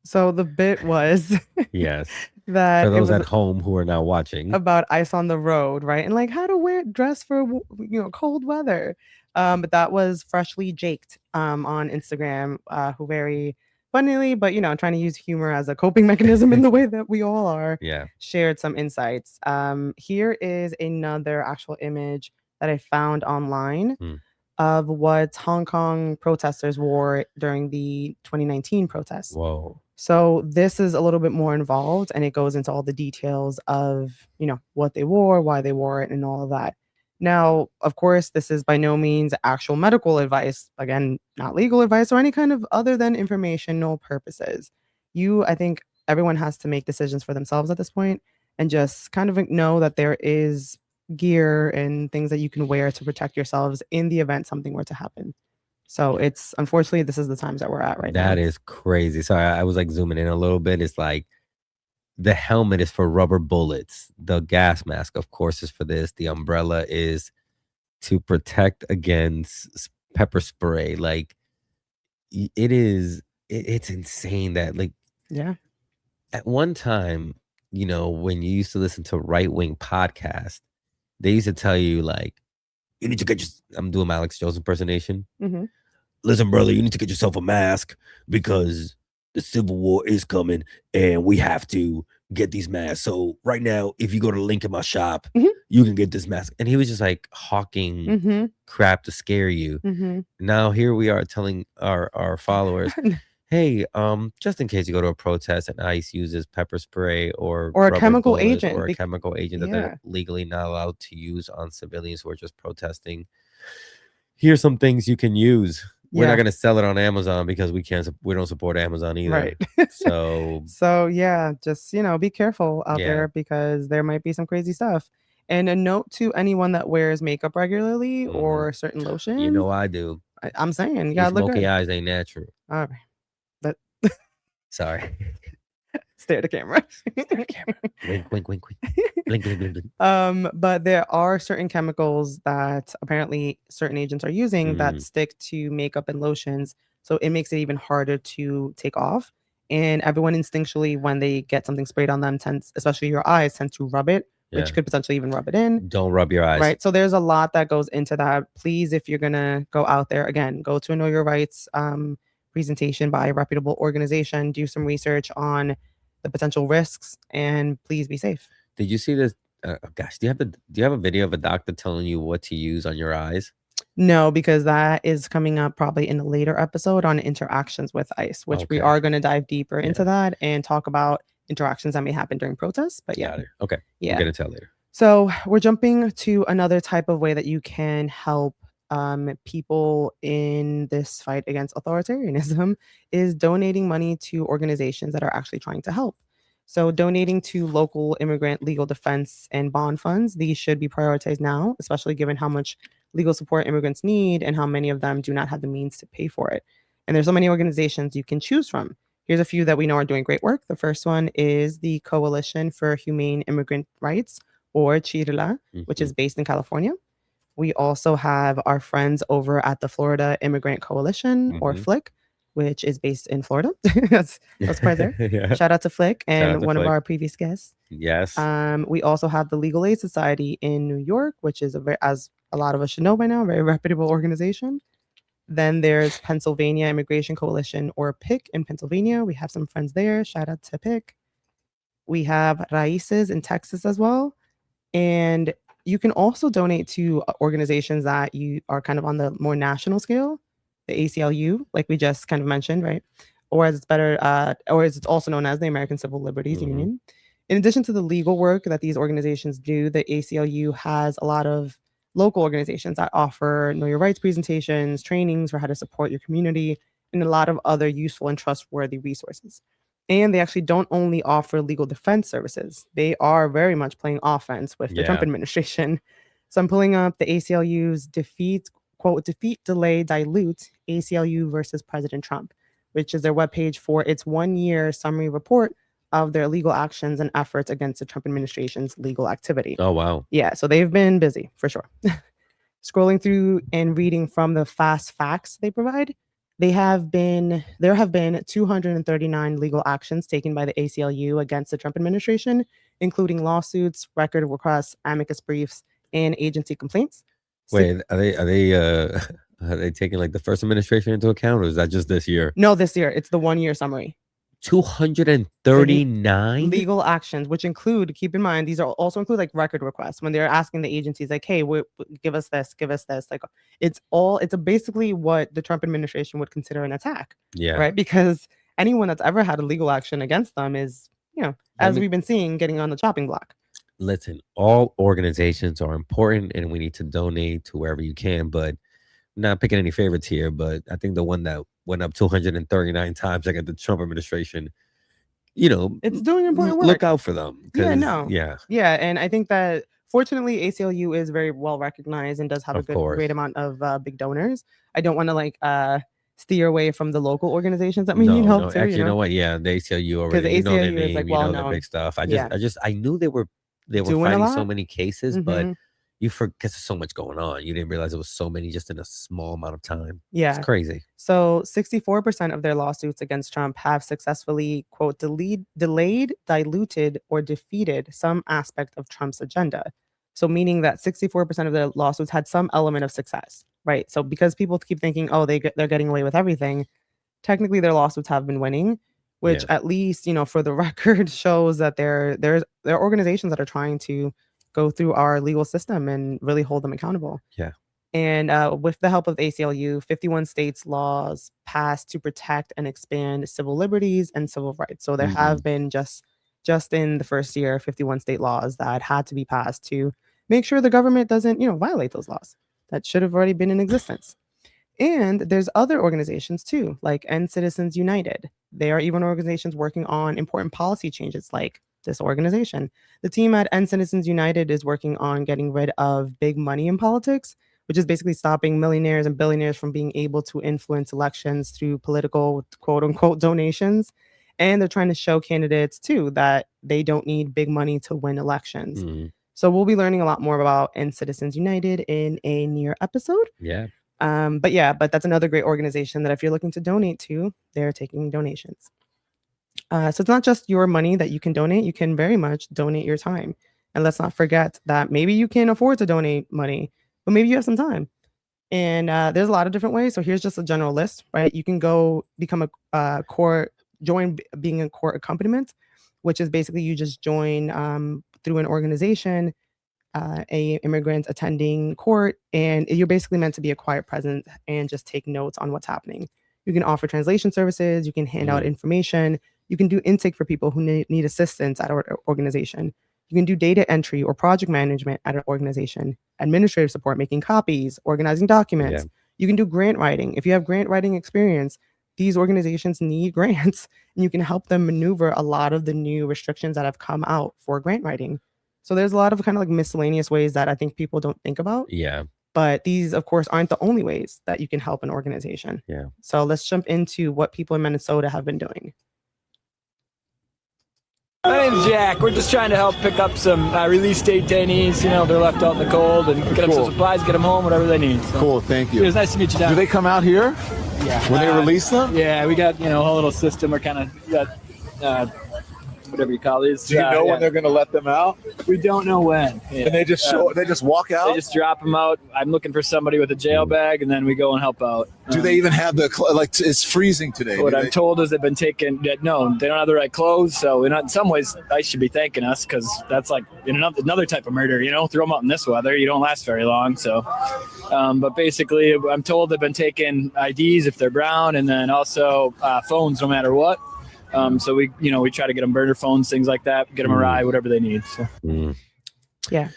So the bit was Yes. that For it those was at home who are now watching. about ice on the road, right? And like how to dress for cold weather. But that was Freshly Jaked on Instagram, who very funnily, but trying to use humor as a coping mechanism in the way that we all are, Yeah. shared some insights. Here is another actual image that I found online of what Hong Kong protesters wore during the 2019 protests. Whoa. So this is a little bit more involved, and it goes into all the details of, what they wore, why they wore it, and all of that. Now, of course, this is by no means actual medical advice. Again, not legal advice or any kind of other than informational purposes. I think everyone has to make decisions for themselves at this point and just kind of know that there is gear and things that you can wear to protect yourselves in the event something were to happen. So it's unfortunately, this is the times that we're at right now. That is crazy. So I was like zooming in a little bit. It's like the helmet is for rubber bullets. The gas mask, of course, is for this. The umbrella is to protect against pepper spray. Like it's insane that Yeah. at one time, when you used to listen to right-wing podcasts, they used to tell you like, you need to get your, I'm doing my Alex Jones impersonation. Mhm. Listen, brother, you need to get yourself a mask because the Civil War is coming and we have to get these masks. So right now, if you go to the link in my shop, Mhm. you can get this mask. And he was just like hawking Mhm. crap to scare you. Mhm. Now here we are telling our followers, hey, just in case you go to a protest and ICE uses pepper spray or Or a rubber chemical bullets agent. or a chemical agent that Yeah. they're legally not allowed to use on civilians who are just protesting. Here's some things you can use. We're not Yeah. going to sell it on Amazon because we don't support Amazon either. Right. So So yeah, just be careful out Yeah. there because there might be some crazy stuff. And a note to anyone that wears makeup regularly Mhm. or certain lotions. you know I do. I'm saying you These gotta look smoky good. eyes ain't natural. All right, but Sorry. stare at the camera. Wink, wink, wink, wink. Blink, blink, blink, blink. But there are certain chemicals that apparently certain agents are using that Mm. stick to makeup and lotions, so it makes it even harder to take off. And everyone instinctually, when they get something sprayed on them, tends, especially your eyes, tend to rub it, which Yeah. could potentially even rub it in. Don't rub your eyes. Right. So there's a lot that goes into that. Please, if you're gonna go out there, again, go to a Know Your Rights presentation by a reputable organization, do some research on the potential risks, and please be safe. Did you see this? Oh gosh, do you have a video of a doctor telling you what to use on your eyes? No, because that is coming up probably in a later episode on interactions with ICE, which we Okay. are going to dive deeper into Yeah. that and talk about interactions that may happen during protests. But yeah, Got it. Okay. Yeah. We'll get into that later. so we're jumping to another type of way that you can help people in this fight against authoritarianism is donating money to organizations that are actually trying to help. So donating to local immigrant legal defense and bond funds, these should be prioritized now, especially given how much legal support immigrants need and how many of them do not have the means to pay for it. And there's so many organizations you can choose from. Here's a few that we know are doing great work. The first one is the Coalition for Humane Immigrant Rights, or CHIRLA, which is based in California. We also have our friends over at the Florida Immigrant Coalition, or Mhm. FLIC, which is based in Florida. That's no surprise there. Yeah. Shout out to FLIC Shout out and to one of FLIC. our previous guests. Yes. We also have the Legal Aid Society in New York, which is as a lot of us should know by now, a very reputable organization. Then there's Pennsylvania Immigration Coalition, or PIC, in Pennsylvania. We have some friends there. Shout out to PIC. We have Raices in Texas as well. And you can also donate to organizations that you are kind of on the more national scale, the ACLU, like we just kind of mentioned, right? Or as it's also known as the American Civil Liberties Mhm. Union. In addition to the legal work that these organizations do, the ACLU has a lot of local organizations that offer know your rights presentations, trainings for how to support your community, and a lot of other useful and trustworthy resources. And they actually don't only offer legal defense services. They are very much playing offense with the Trump Yeah. administration. So I'm pulling up the ACLU's defeat, delay, dilute ACLU versus President Trump, which is their webpage for its 1-year summary report of their legal actions and efforts against the Trump administration's legal activity. Oh wow. Yeah, so they've been busy for sure. Scrolling through and reading from the fast facts they provide, there have been 239 legal actions taken by the ACLU against the Trump administration, including lawsuits, record requests, amicus briefs, and agency complaints. Wait, are they taking like the first administration into account, or is that just this year? No, this year. It's the 1-year summary. 239 legal actions, which include, keep in mind, these are also include like record requests when they're asking the agencies like, hey, give us this. Like it's basically what the Trump administration would consider an attack. Yeah. Right. Because anyone that's ever had a legal action against them is, as we've been seeing, getting on the chopping block. Listen, all organizations are important and we need to donate to wherever you can, but not picking any favorites here, but I think the one that went up 239 times against the Trump administration, it's doing important work. Look out for them. Yeah, no. Yeah. Yeah, and I think that fortunately ACLU is very well recognized and does have a great amount of big donors. I don't want to steer away from the local organizations that may need help too. Actually, you know what? Yeah, the ACLU already. The You know their ACLU is, name, like, you know well the known. big stuff. I Yeah. knew they were Doing a fighting so lot. many cases, but Mhm. you forget there's so much going on. You didn't realize it was so many just in a small amount of time. Yeah. It's crazy. So 64% of their lawsuits against Trump have successfully, quote, delayed, diluted, or defeated some aspect of Trump's agenda. So meaning that 64% of the lawsuits had some element of success, right? So because people keep thinking, oh, they're getting away with everything, technically their lawsuits have been winning, which Yeah. at least, for the record shows that there are organizations that are trying to go through our legal system and really hold them accountable. Yeah. And with the help of the ACLU, 51 states laws passed to protect and expand civil liberties and civil rights. So there have been just in the first year, 51 state laws that had to be passed to make sure the government doesn't, violate those laws that should have already been in existence. And there's other organizations too, like End Citizens United. They are even organizations working on important policy changes like this organization. The team at End Citizens United is working on getting rid of big money in politics, which is basically stopping millionaires and billionaires from being able to influence elections through political quote unquote donations. And they're trying to show candidates too that they don't need big money to win elections. So we'll be learning a lot more about End Citizens United in a near episode. Yeah. But that's another great organization that if you're looking to donate to, they're taking donations. So it's not just your money that you can donate. You can very much donate your time. And let's not forget that maybe you can't afford to donate money, but maybe you have some time. And there's a lot of different ways. So here's just a general list, right? You can go become a join being a court accompaniment, which is basically you just join through an organization, a immigrant attending court, and you're basically meant to be a quiet presence and just take notes on what's happening. You can offer translation services. You can hand out information. You can do intake for people who need assistance at our organization. You can do data entry or project management at an organization, administrative support, making copies, organizing documents. You can do grant writing. If you have grant writing experience, these organizations need grants, and you can help them maneuver a lot of the new restrictions that have come out for grant writing. So there's a lot of kind of like miscellaneous ways that I think people don't think about. Yeah. But these, of course, aren't the only ways that you can help an organization. Yeah. So let's jump into what people in Minnesota have been doing. My name's Jack. We're just trying to help pick up some released detainees. They're left out in the cold, and get them some supplies, get them home, whatever they need. So. Cool, thank you. It was nice to meet you, Don. Do they come out here? Yeah. When they release them? Yeah, we got a whole little system. We're kind of got whatever you call these. Do you know when they're going to let them out? We don't know when. Yeah. And they just they just walk out? They just drop them out. I'm looking for somebody with a jail bag, and then we go and help out. Do they even have it's freezing today? What I'm told is they've been taken. No, they don't have the right clothes. So in some ways, ICE should be thanking us, because that's like another type of murder. Throw them out in this weather, you don't last very long. So, but basically, I'm told they've been taking IDs if they're brown, and then also phones, no matter what. So we try to get them burner phones, things like that, get them a ride, whatever they need. So. Yeah.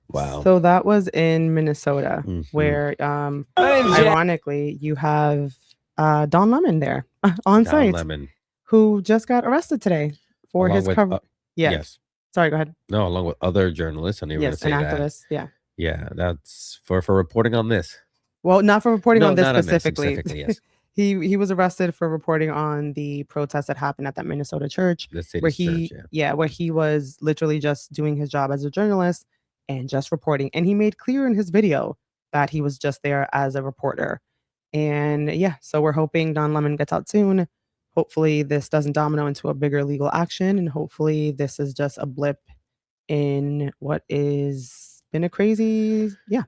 Wow. So that was in Minnesota, where ironically you have Don Lemon there on site, who just got arrested today for his cover. Yes. Sorry, go ahead. No, along with other journalists. I didn't even say that. Activists. Yeah. Yeah, that's for reporting on this. Well, not for reporting on this specifically. On this specifically, yes. He was arrested for reporting on the protest that happened at that Minnesota church, where he was literally just doing his job as a journalist and just reporting. And he made clear in his video that he was just there as a reporter. And so we're hoping Don Lemon gets out soon. Hopefully this doesn't domino into a bigger legal action, and hopefully this is just a blip in what is been a crazy Yeah.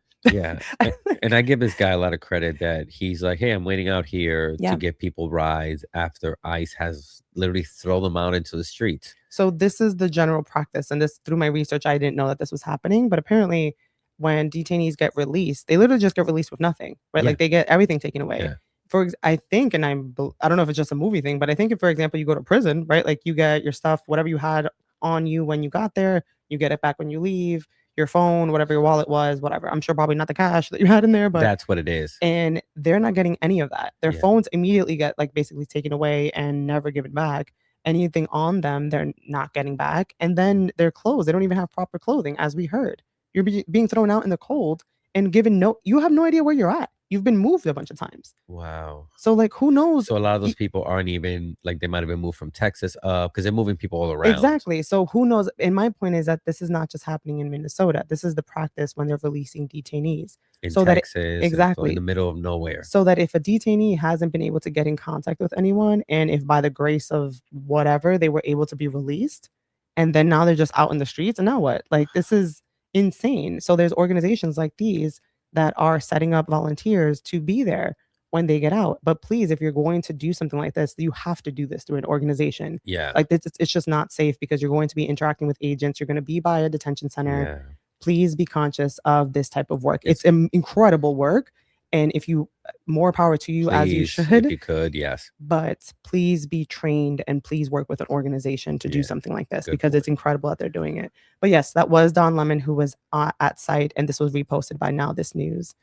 And I give this guy a lot of credit that he's like, hey, I'm waiting out here to get people rides after ICE has literally thrown them out into the streets. So this is the general practice. And this, through my research, I didn't know that this was happening. But apparently when detainees get released, they literally just get released with nothing, right? Like they get everything taken away. Yeah. I think, and I don't know if it's just a movie thing, but I think if, for example, you go to prison, right? Like you get your stuff, whatever you had on you when you got there, you get it back when you leave. Your phone, whatever your wallet was, whatever. I'm sure probably not the cash that you had in there, but that's what it is. And they're not getting any of that. Their phones immediately get basically taken away and never given back. Anything on them, they're not getting back. And then their clothes, they don't even have proper clothing, as we heard. You're being thrown out in the cold and given you have no idea where you're at. You've been moved a bunch of times. Wow. So who knows? So a lot of those people aren't even they might have been moved from Texas up, because they're moving people all around. Exactly. So who knows? And my point is that this is not just happening in Minnesota. This is the practice when they're releasing detainees. In Texas, exactly, in the middle of nowhere. So that if a detainee hasn't been able to get in contact with anyone, and if by the grace of whatever they were able to be released, and then now they're just out in the streets, and now what? This is insane. So there's organizations like these that are setting up volunteers to be there when they get out. But please, if you're going to do something like this, you have to do this through an organization. Yeah. Like this, it's just not safe because you're going to be interacting with agents. You're going to be by a detention center. Yeah. Please be conscious of this type of work. It's incredible work. And if you, more power to you, as you Please, should. if you could, yes. But please be trained and please work with an organization to do something like this, because it's incredible that they're doing it. But yes, that was Don Lemon who was at site, and this was reposted by Now This News.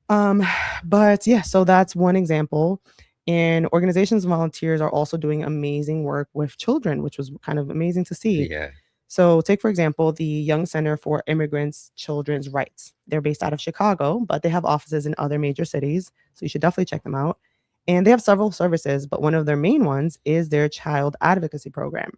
But yeah, so that's one example. And organizations and volunteers are also doing amazing work with children, which was kind of amazing to see. Yeah. So take, for example, the Young Center for Immigrants Children's Rights. They're based out of Chicago, but they have offices in other major cities. So you should definitely check them out. And they have several services, but one of their main ones is their child advocacy program,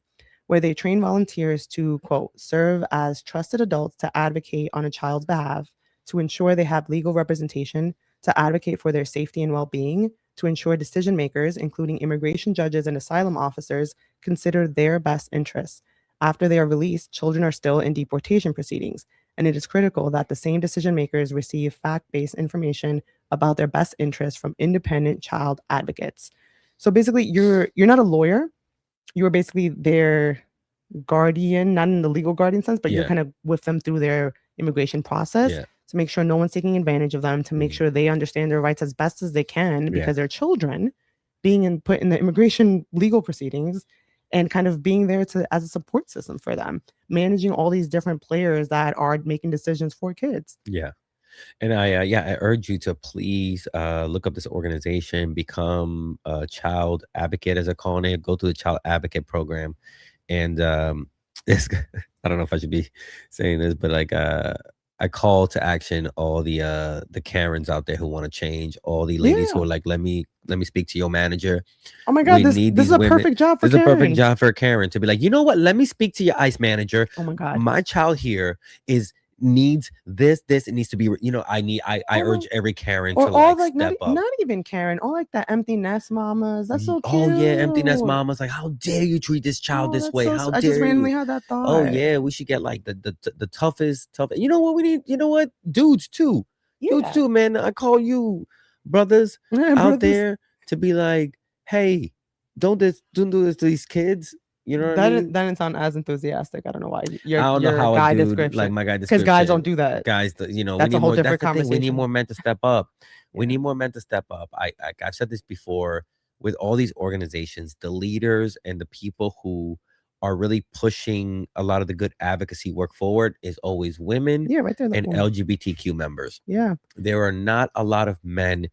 where they train volunteers to, quote, serve as trusted adults to advocate on a child's behalf, to ensure they have legal representation, to advocate for their safety and well-being, to ensure decision makers, including immigration judges and asylum officers, consider their best interests. After they are released, children are still in deportation proceedings, and it is critical that the same decision makers receive fact-based information about their best interests from independent child advocates. So basically, you're not a lawyer. You are basically their guardian, not in the legal guardian sense, but you're kind of with them through their immigration process to make sure no one's taking advantage of them, to make sure they understand their rights as best as they can, because they're children being put in the immigration legal proceedings, and kind of being there as a support system for them, managing all these different players that are making decisions for kids. Yeah. And I urge you to please look up this organization, become a child advocate, as they're calling it. Go to the child advocate program. And this, I don't know if I should be saying this, but like I call to action all the Karens out there who want to change, all the ladies who are like, let me speak to your manager. Oh my God, this is a perfect job for Karen. This is a perfect job for a Karen to be like, you know what? Let me speak to your ICE manager. Oh my God. My child here needs this, it needs to be, I urge every Karen to like step up. Not even Karen, all like the empty nest mamas. That's so cute. Oh yeah, empty nest mamas. Like, how dare you treat this child this way? How dare I just randomly you? had that thought. Oh yeah, we should get like the toughest. You know what we need? You know what? Dudes too, man. I call you brothers out there to be like, hey, don't do this to these kids. You know what I mean? That didn't sound as enthusiastic. I don't know why. I don't know how guy a dude, description. like my guy description. Because guys don't do that. Guys, that's we a need whole more. different That's the thing. We need conversation. more men to step up. We need more men to step up. I've said this before. With all these organizations, the leaders and the people who are really pushing a lot of the good advocacy work forward is always women right there, and LGBTQ members. Yeah. There are not a lot of men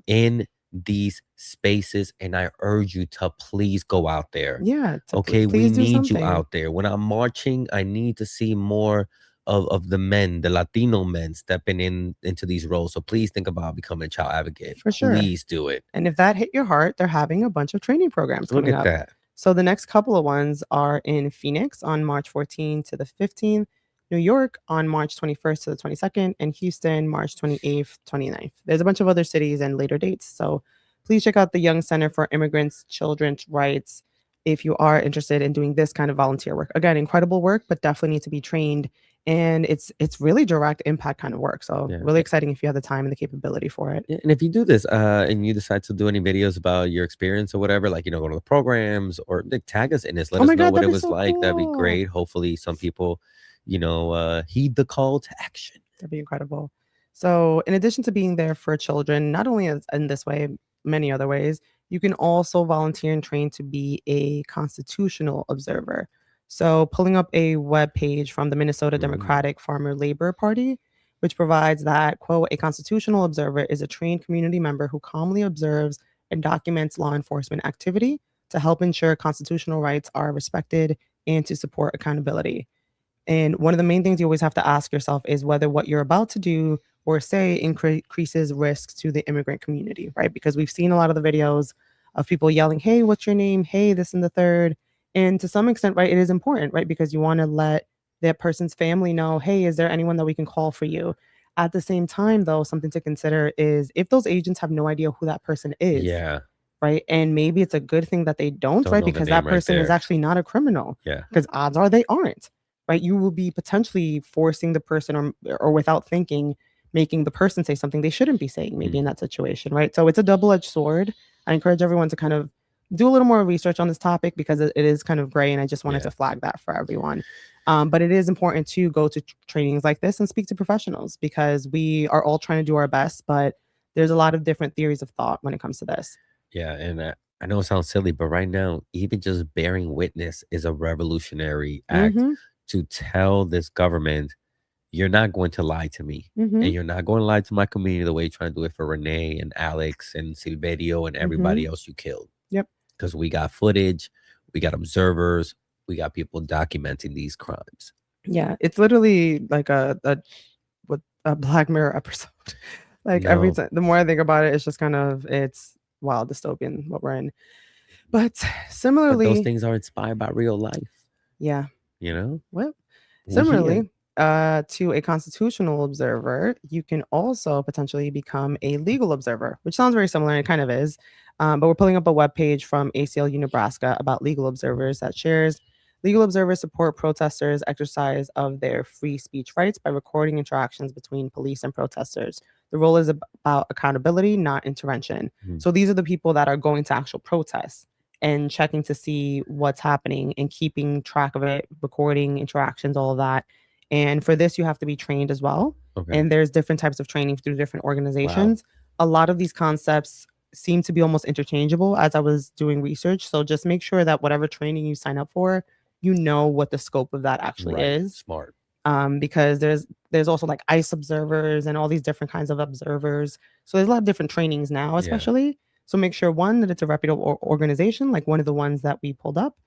in these spaces, and I urge you to please go out there. Yeah. Okay, we need you out there. When I'm marching, I need to see more of the men, the Latino men, stepping into these roles. So please think about becoming a child advocate. For sure. Please do it. And if that hit your heart, they're having a bunch of training programs coming up. Look at that. So the next couple of ones are in Phoenix on March 14th to the 15th, New York on March 21st to the 22nd, and Houston March 28th, 29th. There's a bunch of other cities and later dates. So please check out the Young Center for Immigrants Children's Rights if you are interested in doing this kind of volunteer work. Again, incredible work, but definitely need to be trained. And it's really direct impact kind of work. So really exciting if you have the time and the capability for it. And if you do this and you decide to do any videos about your experience or whatever, like, go to the programs or tag us in this, let us know what it was like. That'd be great. Hopefully some people, heed the call to action. That'd be incredible. So in addition to being there for children, not only in this way, many other ways, you can also volunteer and train to be a constitutional observer. So pulling up a web page from the Minnesota Democratic Farmer Labor Party, which provides that, quote, a constitutional observer is a trained community member who calmly observes and documents law enforcement activity to help ensure constitutional rights are respected and to support accountability. And one of the main things you always have to ask yourself is whether what you're about to do or say increases risks to the immigrant community, right? Because we've seen a lot of the videos of people yelling, hey, what's your name? Hey, this and the third. And to some extent, right, it is important, right? Because you want to let that person's family know, hey, is there anyone that we can call for you? At the same time, though, something to consider is if those agents have no idea who that person is, right? And maybe it's a good thing that they don't, right? Because that person is actually not a criminal. Yeah. Because odds are they aren't. right? You will be potentially forcing the person or without thinking, making the person say something they shouldn't be saying maybe in that situation, right? So it's a double-edged sword. I encourage everyone to kind of do a little more research on this topic because it is kind of gray, and I just wanted to flag that for everyone. But it is important to go to trainings like this and speak to professionals because we are all trying to do our best, but there's a lot of different theories of thought when it comes to this. Yeah, and I know it sounds silly, but right now, even just bearing witness is a revolutionary act to tell this government, you're not going to lie to me, and you're not going to lie to my community the way you're trying to do it for Renee and Alex and Silverio and everybody else you killed. Yep. Because we got footage, we got observers, we got people documenting these crimes. Yeah, it's literally like a Black Mirror episode. Like every time, the more I think about it, it's just kind of it's wild dystopian what we're in. But similarly, those things are inspired by real life. Yeah. You know? Well, similarly, to a constitutional observer, you can also potentially become a legal observer, which sounds very similar, and it kind of is. But we're pulling up a webpage from ACLU Nebraska about legal observers that shares legal observers support protesters' exercise of their free speech rights by recording interactions between police and protesters. The role is about accountability, not intervention. So these are the people that are going to actual protests and checking to see what's happening and keeping track of it, recording interactions, all of that. And for this, you have to be trained as well. Okay. And there's different types of training through different organizations. Wow. A lot of these concepts seem to be almost interchangeable as I was doing research. So just make sure that whatever training you sign up for, you know what the scope of that actually is. Smart. Because there's also like ICE observers and all these different kinds of observers. So there's a lot of different trainings now, especially. Yeah. So make sure, one, that it's a reputable organization, like one of the ones that we pulled up.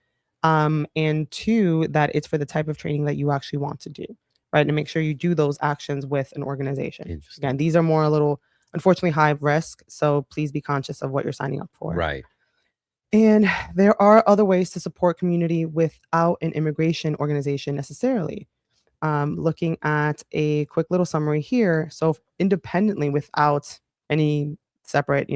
And two, that it's for the type of training that you actually want to do, right? And make sure you do those actions with an organization. Again, these are more a little, unfortunately, high risk. So please be conscious of what you're signing up for. Right. And there are other ways to support community without an immigration organization necessarily. Looking at a quick little summary here. So independently, without any separate,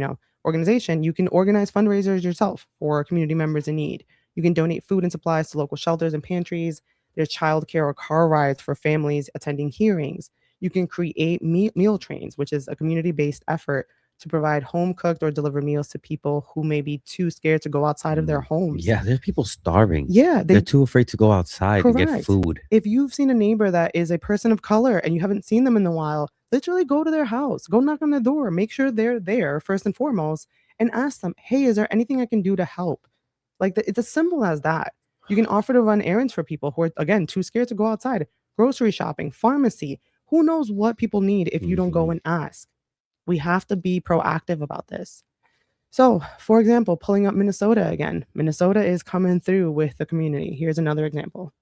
organization, you can organize fundraisers yourself for community members in need. You can donate food and supplies to local shelters and pantries. There's childcare or car rides for families attending hearings. You can create meal trains, which is a community-based effort to provide home-cooked or delivered meals to people who may be too scared to go outside of their homes. Yeah, there's people starving. Yeah. They're too afraid to go outside and get food. If you've seen a neighbor that is a person of color and you haven't seen them in a while, literally go to their house, go knock on their door, make sure they're there first and foremost, and ask them, hey, is there anything I can do to help? Like, it's as simple as that. You can offer to run errands for people who are, again, too scared to go outside. Grocery shopping, pharmacy. Who knows what people need if you don't go and ask? We have to be proactive about this. So, for example, pulling up Minnesota again. Minnesota is coming through with the community. Here's another example.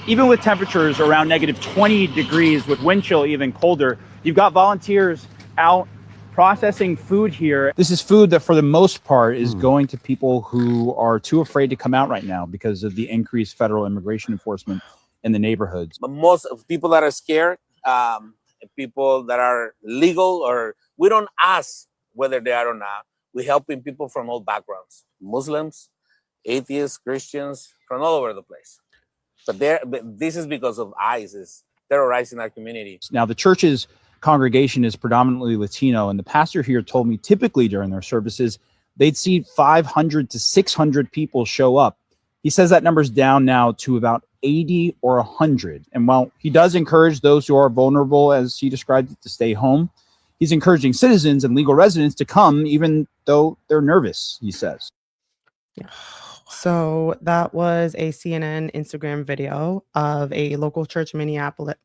Even with temperatures around negative 20 degrees, with wind chill even colder, you've got volunteers out processing food here. This is food that for the most part is going to people who are too afraid to come out right now because of the increased federal immigration enforcement in the neighborhoods. But most of people that are scared, people that are legal, or we don't ask whether they are or not. We're helping people from all backgrounds, Muslims, atheists, Christians, from all over the place. But this is because of ICE is terrorizing our community. Now, the church's congregation is predominantly Latino, and the pastor here told me typically during their services, they'd see 500 to 600 people show up. He says that number's down now to about 80 or 100. And while he does encourage those who are vulnerable, as he described it, to stay home, he's encouraging citizens and legal residents to come, even though they're nervous, he says. Yeah. So that was a CNN Instagram video of a local church in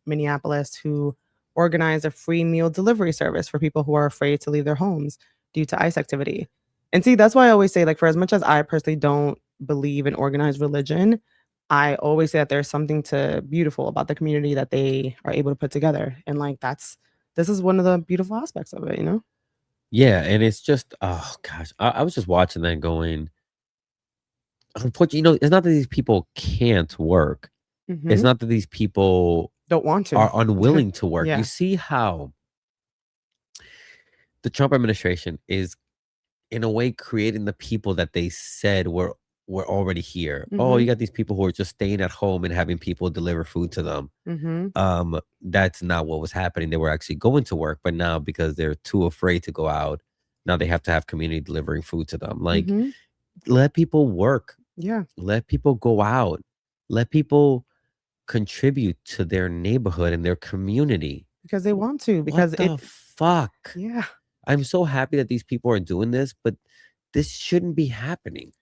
Minneapolis who organized a free meal delivery service for people who are afraid to leave their homes due to ICE activity. And see, that's why I always say, like, for as much as I personally don't believe in organized religion, I always say that there's something beautiful about the community that they are able to put together. And like, this is one of the beautiful aspects of it, Yeah. And it's just, oh gosh, I was just watching that going, unfortunately, it's not that these people can't work. It's not that these people don't want to, are unwilling to work. Yeah. You see how the Trump administration is in a way creating the people that they said were were already here. Oh, you got these people who are just staying at home and having people deliver food to them. That's not what was happening. They were actually going to work, but now because they're too afraid to go out, now they have to have community delivering food to them. Like, let people work. Yeah. Let people go out. Let people contribute to their neighborhood and their community. Because they want to. Because what the fuck? Yeah. I'm so happy that these people are doing this, but this shouldn't be happening.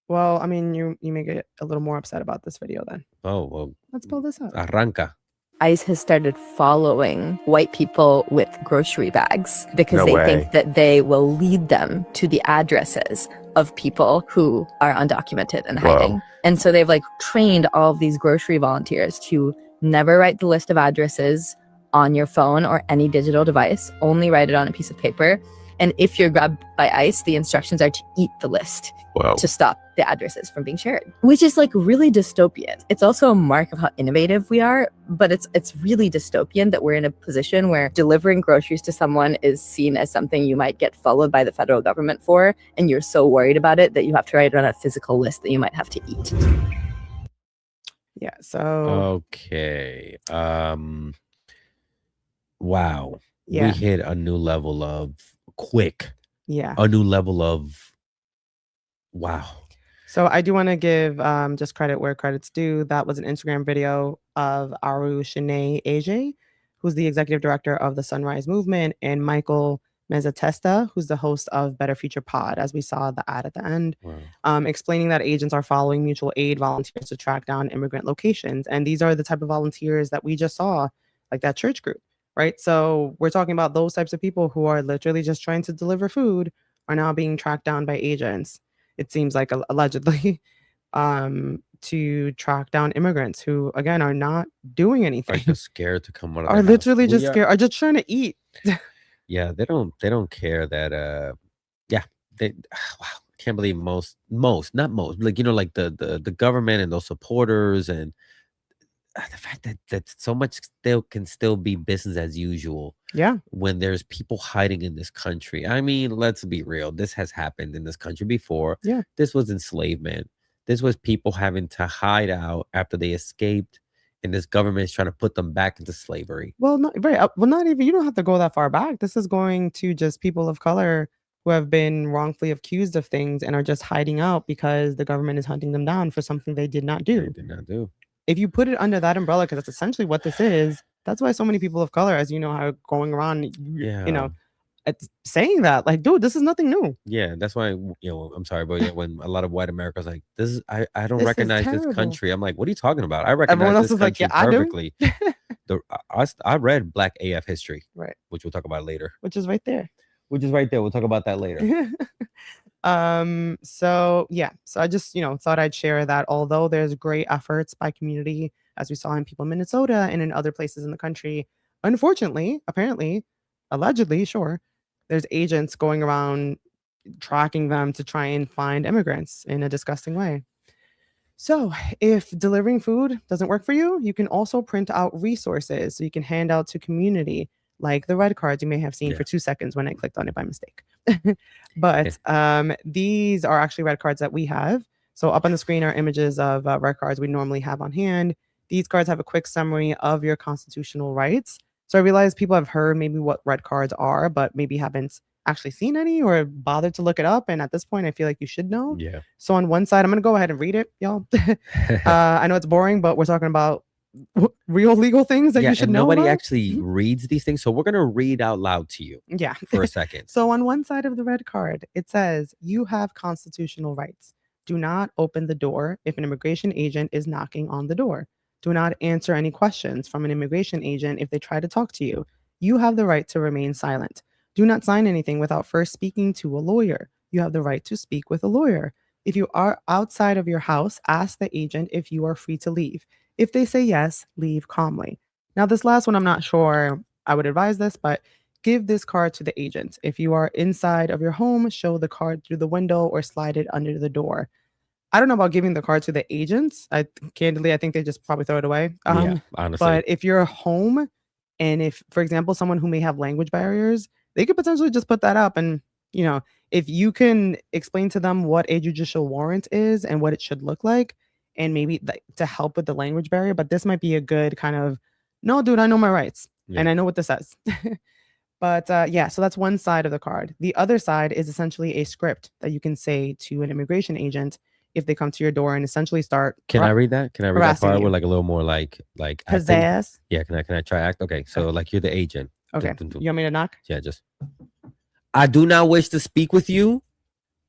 Well, I mean, you may get a little more upset about this video then. Oh, well. Let's pull this up. Arranca. ICE has started following white people with grocery bags because they think that they will lead them to the addresses of people who are undocumented and hiding. And so they've like trained all of these grocery volunteers to never write the list of addresses on your phone or any digital device, only write it on a piece of paper. And if you're grabbed by ICE, the instructions are to eat the list to stop the addresses from being shared, which is like really dystopian. It's also a mark of how innovative we are, but it's really dystopian that we're in a position where delivering groceries to someone is seen as something you might get followed by the federal government for, and you're so worried about it that you have to write it on a physical list that you might have to eat. Yeah, so okay. Wow. Yeah. We hit a new level of Yeah. a new level of wow. So I do want to give just credit where credit's due. That was an Instagram video of Aru Shanae AJ, who's the executive director of the Sunrise Movement, and Michael Mezzatesta, who's the host of Better Future Pod, as we saw the ad at the end, explaining that agents are following mutual aid volunteers to track down immigrant locations. And these are the type of volunteers that we just saw, like that church group, right? So we're talking about those types of people who are literally just trying to deliver food are now being tracked down by agents. It seems like allegedly to track down immigrants who, again, are not doing anything. Are just scared to come out of Are their literally house. just scared. Are just trying to eat. Yeah, they don't care that they wow, I can't believe most not most, like, you know, like the government and those supporters and the fact that so much can still be business as usual. Yeah. When there's people hiding in this country. I mean, let's be real. This has happened in this country before. Yeah. This was enslavement. This was people having to hide out after they escaped, and this government is trying to put them back into slavery. Well, not not even, you don't have to go that far back. This is going to just people of color who have been wrongfully accused of things and are just hiding out because the government is hunting them down for something they did not do. They did not do. If you put it under that umbrella, because that's essentially what this is, that's why so many people of color, as you know, are going around, you know, it's saying that, like, dude, this is nothing new. Yeah, that's why, you know, I'm sorry, but yeah, when a lot of white Americans like, this is I don't This is recognize this terrible. country. I'm like, what are you talking about? I recognize Everyone else this is like, country yeah, I do. perfectly. I read Black AF history, Right. which we'll talk about later. Which is right there. Which is right there. We'll talk about that later. So yeah, so I just, you know, thought I'd share that although there's great efforts by community, as we saw in people in Minnesota and in other places in the country, unfortunately, apparently, allegedly, sure, there's agents going around tracking them to try and find immigrants in a disgusting way. So if delivering food doesn't work for you, you can also print out resources so you can hand out to community, like the red cards you may have seen for 2 seconds when I clicked on it by mistake. But these are actually red cards that we have. So up on the screen are images of red cards we normally have on hand. These cards have a quick summary of your constitutional rights. So I realize people have heard maybe what red cards are, but maybe haven't actually seen any or bothered to look it up. And at this point, I feel like you should know. Yeah. So on one side, I'm going to go ahead and read it, y'all. I know it's boring, but we're talking about real legal things that you should know. Nobody about. actually reads these things. So we're going to read out loud to you. Yeah. For a second. So on one side of the red card, it says, you have constitutional rights. Do not open the door if an immigration agent is knocking on the door. Do not answer any questions from an immigration agent if they try to talk to you. You have the right to remain silent. Do not sign anything without first speaking to a lawyer. You have the right to speak with a lawyer. If you are outside of your house, ask the agent if you are free to leave. If they say yes, leave calmly. Now, this last one, I'm not sure I would advise this, but give this card to the agent. If you are inside of your home, show the card through the window or slide it under the door. I don't know about giving the card to the agents. Candidly, I think they just probably throw it away. Yeah, honestly. But if you're home and if, for example, someone who may have language barriers, they could potentially just put that up and, you know, if you can explain to them what a judicial warrant is and what it should look like, and maybe to help with the language barrier, but this might be a good kind of, no, dude, I know my rights and I know what this says. But yeah, so that's one side of the card. The other side is essentially a script that you can say to an immigration agent if they come to your door and essentially start. Can I read that? Can I read that part with like a little more like pizzazz? Yeah, can I try act? Okay, so like you're the agent. Okay, you want me to knock? Yeah, just. I do not wish to speak with you,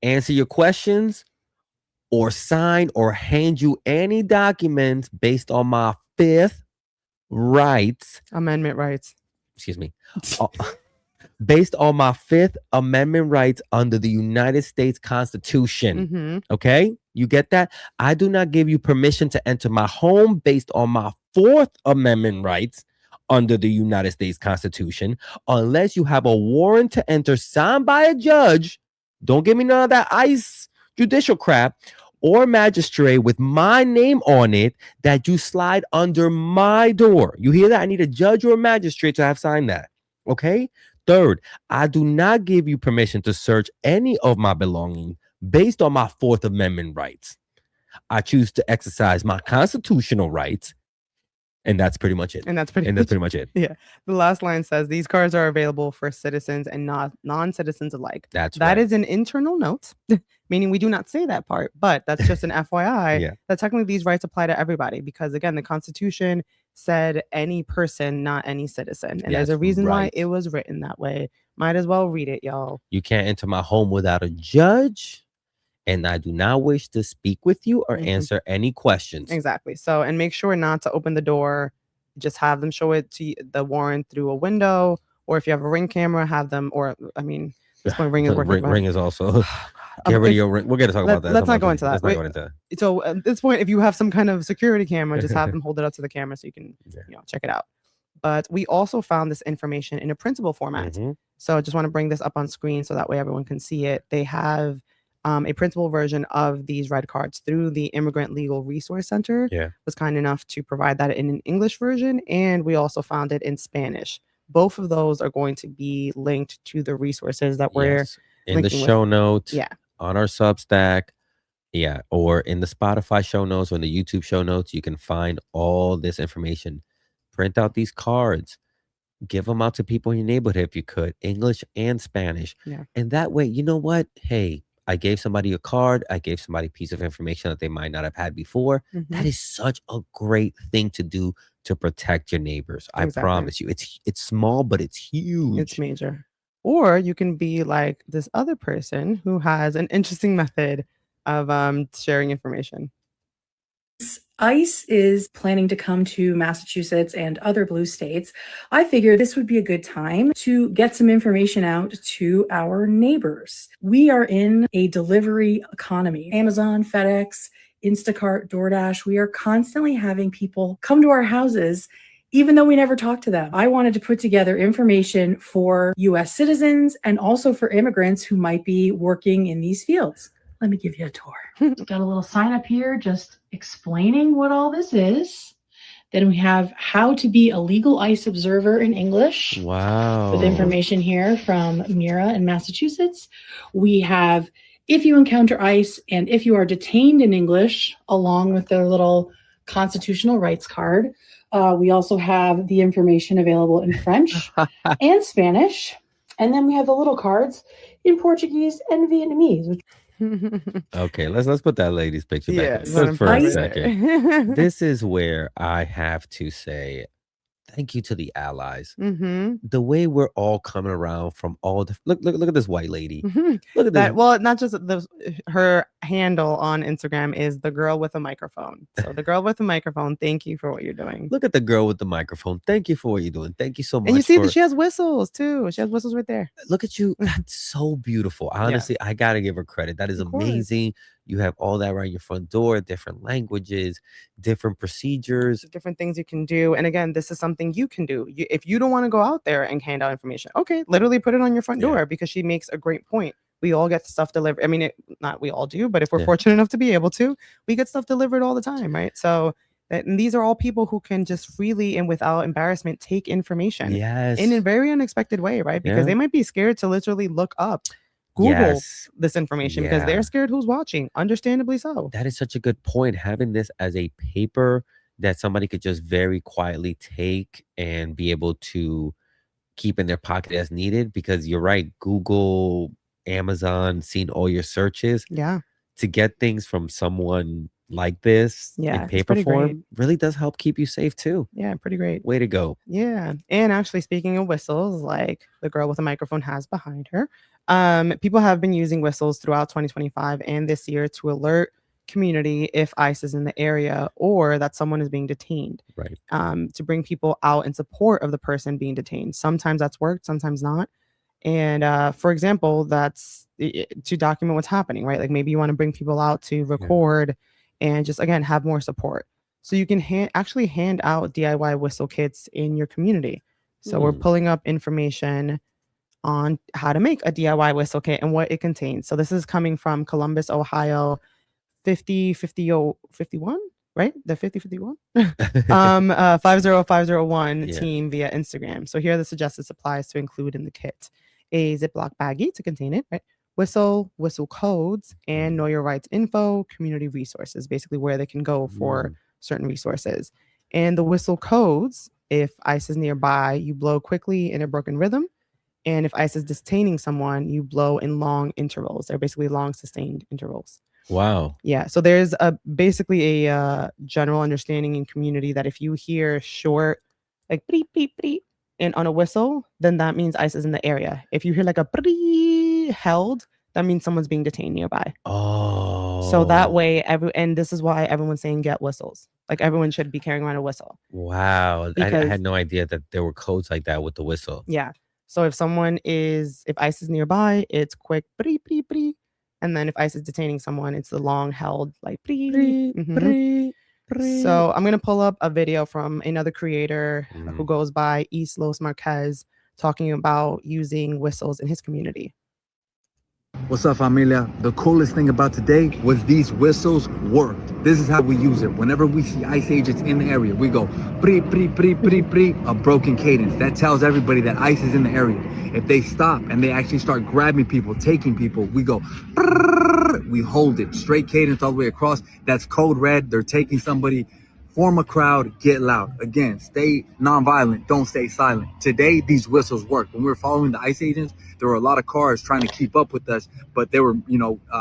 answer your questions, or sign or hand you any documents based on my Fifth Amendment rights. Excuse me. Based on my Fifth Amendment rights under the United States Constitution. Okay? You get that? I do not give you permission to enter my home based on my Fourth Amendment rights under the United States Constitution unless you have a warrant to enter signed by a judge. Don't give me none of that ICE judicial crap or magistrate with my name on it that you slide under my door. You hear that? I need a judge or a magistrate to have signed that. Okay? Third, I do not give you permission to search any of my belongings based on my Fourth Amendment rights. I choose to exercise my constitutional rights. And that's pretty much it. And that's pretty much it. Yeah. The last line says these cards are available for citizens and non-citizens alike. That right. Is an internal note, meaning we do not say that part, but that's just an FYI that technically these rights apply to everybody because, again, the Constitution said any person, not any citizen. And there's a reason why it was written that way. Might as well read it, y'all. You can't enter my home without a judge. And I do not wish to speak with you or answer any questions. Exactly. So, and make sure not to open the door. Just have them show it to the warrant through a window, or if you have a Ring camera, have them. Or I mean, this point Ring is working. Ring is also. Get rid of your Ring. We're gonna talk about that. Let's not go into that. So at this point, if you have some kind of security camera, just have them hold it up to the camera so you can check it out. But we also found this information in a printable format. So I just want to bring this up on screen so that way everyone can see it. They have a printable version of these red cards through the Immigrant Legal Resource Center. Was kind enough to provide that in an English version, and we also found it in Spanish. Both of those are going to be linked to the resources that we're in the show notes. On our Substack. Or in the Spotify show notes or in the YouTube show notes, you can find all this information. Print out these cards. Give them out to people in your neighborhood if you could, English and Spanish. And that way, you know what? Hey, I gave somebody a card. I gave somebody a piece of information that they might not have had before. That is such a great thing to do to protect your neighbors. I promise you. It's small, but it's huge. It's major. Or you can be like this other person who has an interesting method of sharing information. ICE is planning to come to Massachusetts and other blue states. I figured this would be a good time to get some information out to our neighbors. We are in a delivery economy. Amazon, FedEx, Instacart, DoorDash. We are constantly having people come to our houses even though we never talk to them. I wanted to put together information for U.S. citizens and also for immigrants who might be working in these fields. Let me give you a tour. Got a little sign up here just explaining what all this is. Then we have how to be a legal ICE observer in English. Wow. With information here from Mira in Massachusetts. We have if you encounter ICE and if you are detained in English, along with their little constitutional rights card. We also have the information available in French and Spanish. And then we have the little cards in Portuguese and Vietnamese, which Okay, let's put that lady's picture back just for a second. This is where I have to say thank you to the allies. The way we're all coming around from all the look at this white lady. Look at that. Well, not just her handle on Instagram is the girl with a microphone. So the girl with the microphone, thank you for what you're doing. Look at the girl with the microphone. Thank you for what you're doing. Thank you so much. And you see that she has whistles too. She has whistles right there. Look at you. That's so beautiful. Honestly, I gotta give her credit. That is amazing. You have all that right in your front door, different languages, different procedures, different things you can do. And again, this is something you can do. If you don't want to go out there and hand out information, okay, literally put it on your front door, because she makes a great point. We all get stuff delivered. I mean, not we all do, but if we're fortunate enough to be able to, we get stuff delivered all the time, right? So and these are all people who can just freely and without embarrassment take information in a very unexpected way, right? Because they might be scared to literally look up Google Yes. this information because Yeah. they're scared who's watching. Understandably so. That is such a good point. Having this as a paper that somebody could just very quietly take and be able to keep in their pocket as needed, because you're right, Google, Amazon, seeing all your searches. Yeah. To get things from someone like this Yeah, in it's paper pretty form great. really does help keep you safe too. Yeah, pretty great. Way to go. Yeah. And actually, speaking of whistles, like the girl with the microphone has behind her, people have been using whistles throughout 2025 and this year to alert community if ICE is in the area or that someone is being detained. Right. To bring people out in support of the person being detained. Sometimes that's worked, sometimes not. And for example, that's to document what's happening, right? Like maybe you want to bring people out to record and just again have more support. So you can actually hand out DIY whistle kits in your community. So we're pulling up information on how to make a DIY whistle kit and what it contains. So this is coming from Columbus, Ohio, 505051, right? The 5051 50501 team via Instagram. So here are the suggested supplies to include in the kit: a Ziploc baggie to contain it, right? Whistle codes, and know your rights info, community resources, basically where they can go for certain resources. And the whistle codes, if ICE is nearby, you blow quickly in a broken rhythm. And if ICE is detaining someone, you blow in long intervals. They're basically long sustained intervals. Wow. Yeah. So there's basically a general understanding in community that if you hear short, like beep, beep, beep, and on a whistle, then that means ICE is in the area. If you hear like a held, that means someone's being detained nearby. Oh. So that way, and this is why everyone's saying get whistles. Like everyone should be carrying around a whistle. Wow. I Because- had no idea that there were codes like that with the whistle. Yeah. So if ICE is nearby, it's quick, beep, beep, beep. And then if ICE is detaining someone, it's the long held, like, So I'm going to pull up a video from another creator who goes by East Los Marquez talking about using whistles in his community. What's up, familia? The coolest thing about today was these whistles worked. This is how we use it. Whenever we see ICE agents in the area, we go pre, pre, pre, pre, pre, a broken cadence. That tells everybody that ICE is in the area. If they stop and they actually start grabbing people, taking people, we go, we hold it. Straight cadence all the way across. That's code red. They're taking somebody. Form a crowd, get loud. Again, stay nonviolent, don't stay silent. Today, these whistles work. When we were following the ICE agents, there were a lot of cars trying to keep up with us, but they were,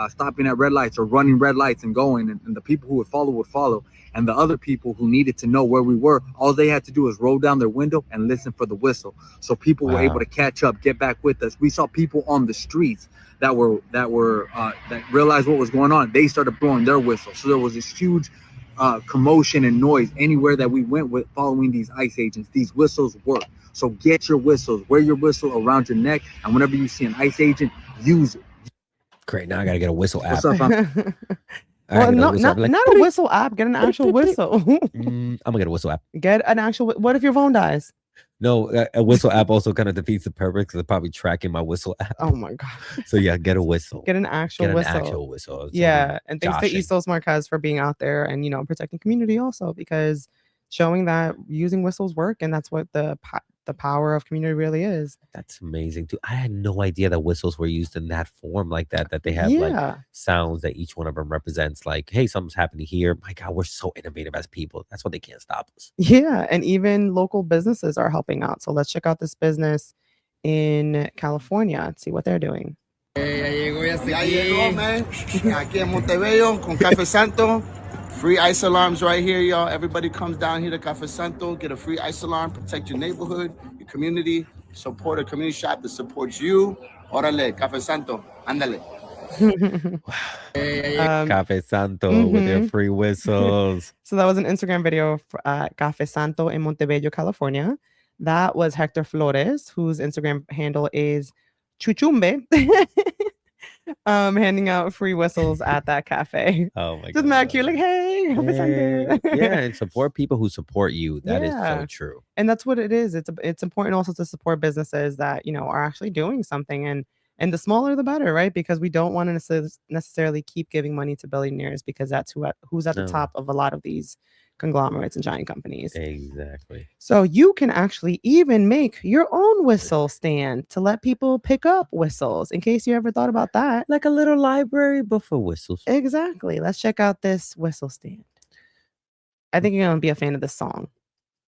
stopping at red lights or running red lights and going, and the people who would follow. And the other people who needed to know where we were, all they had to do was roll down their window and listen for the whistle. So people were able to catch up, get back with us. We saw people on the streets that realized what was going on. They started blowing their whistle. So there was this huge commotion and noise anywhere that we went with following these ICE agents. These whistles work. So get your whistles, wear your whistle around your neck, and whenever you see an ICE agent, use it. Great. Now I gotta get a whistle app. What's up, fam? Well, not a whistle app. Get an actual whistle. I'm gonna get a whistle app. Get an actual. What if your phone dies? No, a whistle app also kind of defeats the purpose because it's probably tracking my whistle app. Oh my god. So yeah, get a whistle. Get an actual Get whistle. an actual whistle. Yeah, and thanks to joshing. East Los Marquez for being out there and protecting community also, because showing that using whistles work, and that's what the power of community really is. That's amazing too. I had no idea that whistles were used in that form like that. That they have like sounds that each one of them represents. Like, hey, something's happening here. My God, we're so innovative as people. That's why they can't stop us. Yeah, and even local businesses are helping out. So let's check out this business in California and see what they're doing. Ya llegó, man. Aquí en Montebello con Café Santo. Free ice alarms right here, y'all. Everybody comes down here to Café Santo, get a free ice alarm, protect your neighborhood, your community, support a community shop that supports you. Órale, Café Santo, ándale. Café Santo with their free whistles. So that was an Instagram video for Café Santo in Montebello, California. That was Hector Flores, whose Instagram handle is Chuchumbe. Handing out free whistles at that cafe. Oh my god. Just mad cute, like, hey, Café Santo. Yeah, and support people who support you. That is so true. And that's what it is. It's important also to support businesses that, are actually doing something, and the smaller the better, right? Because we don't want to necessarily keep giving money to billionaires, because that's who's at the top of a lot of these conglomerates and giant companies. Exactly. So you can actually even make your own whistle stand to let people pick up whistles, in case you ever thought about that. Like a little library, but for whistles. Exactly. Let's check out this whistle stand. I think you're going to be a fan of this song.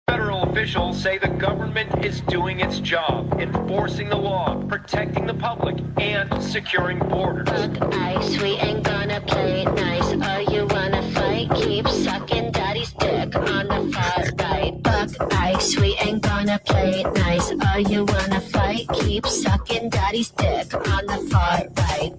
Federal officials say the government is doing its job, enforcing the law, protecting the public, and securing borders. Ice, we ain't gonna play it nice. Oh, you wanna fight? Keep sucking daddy's dick on the far right. Buck ice, we ain't gonna play it nice. Oh, you wanna fight? Keep sucking daddy's dick on the far right.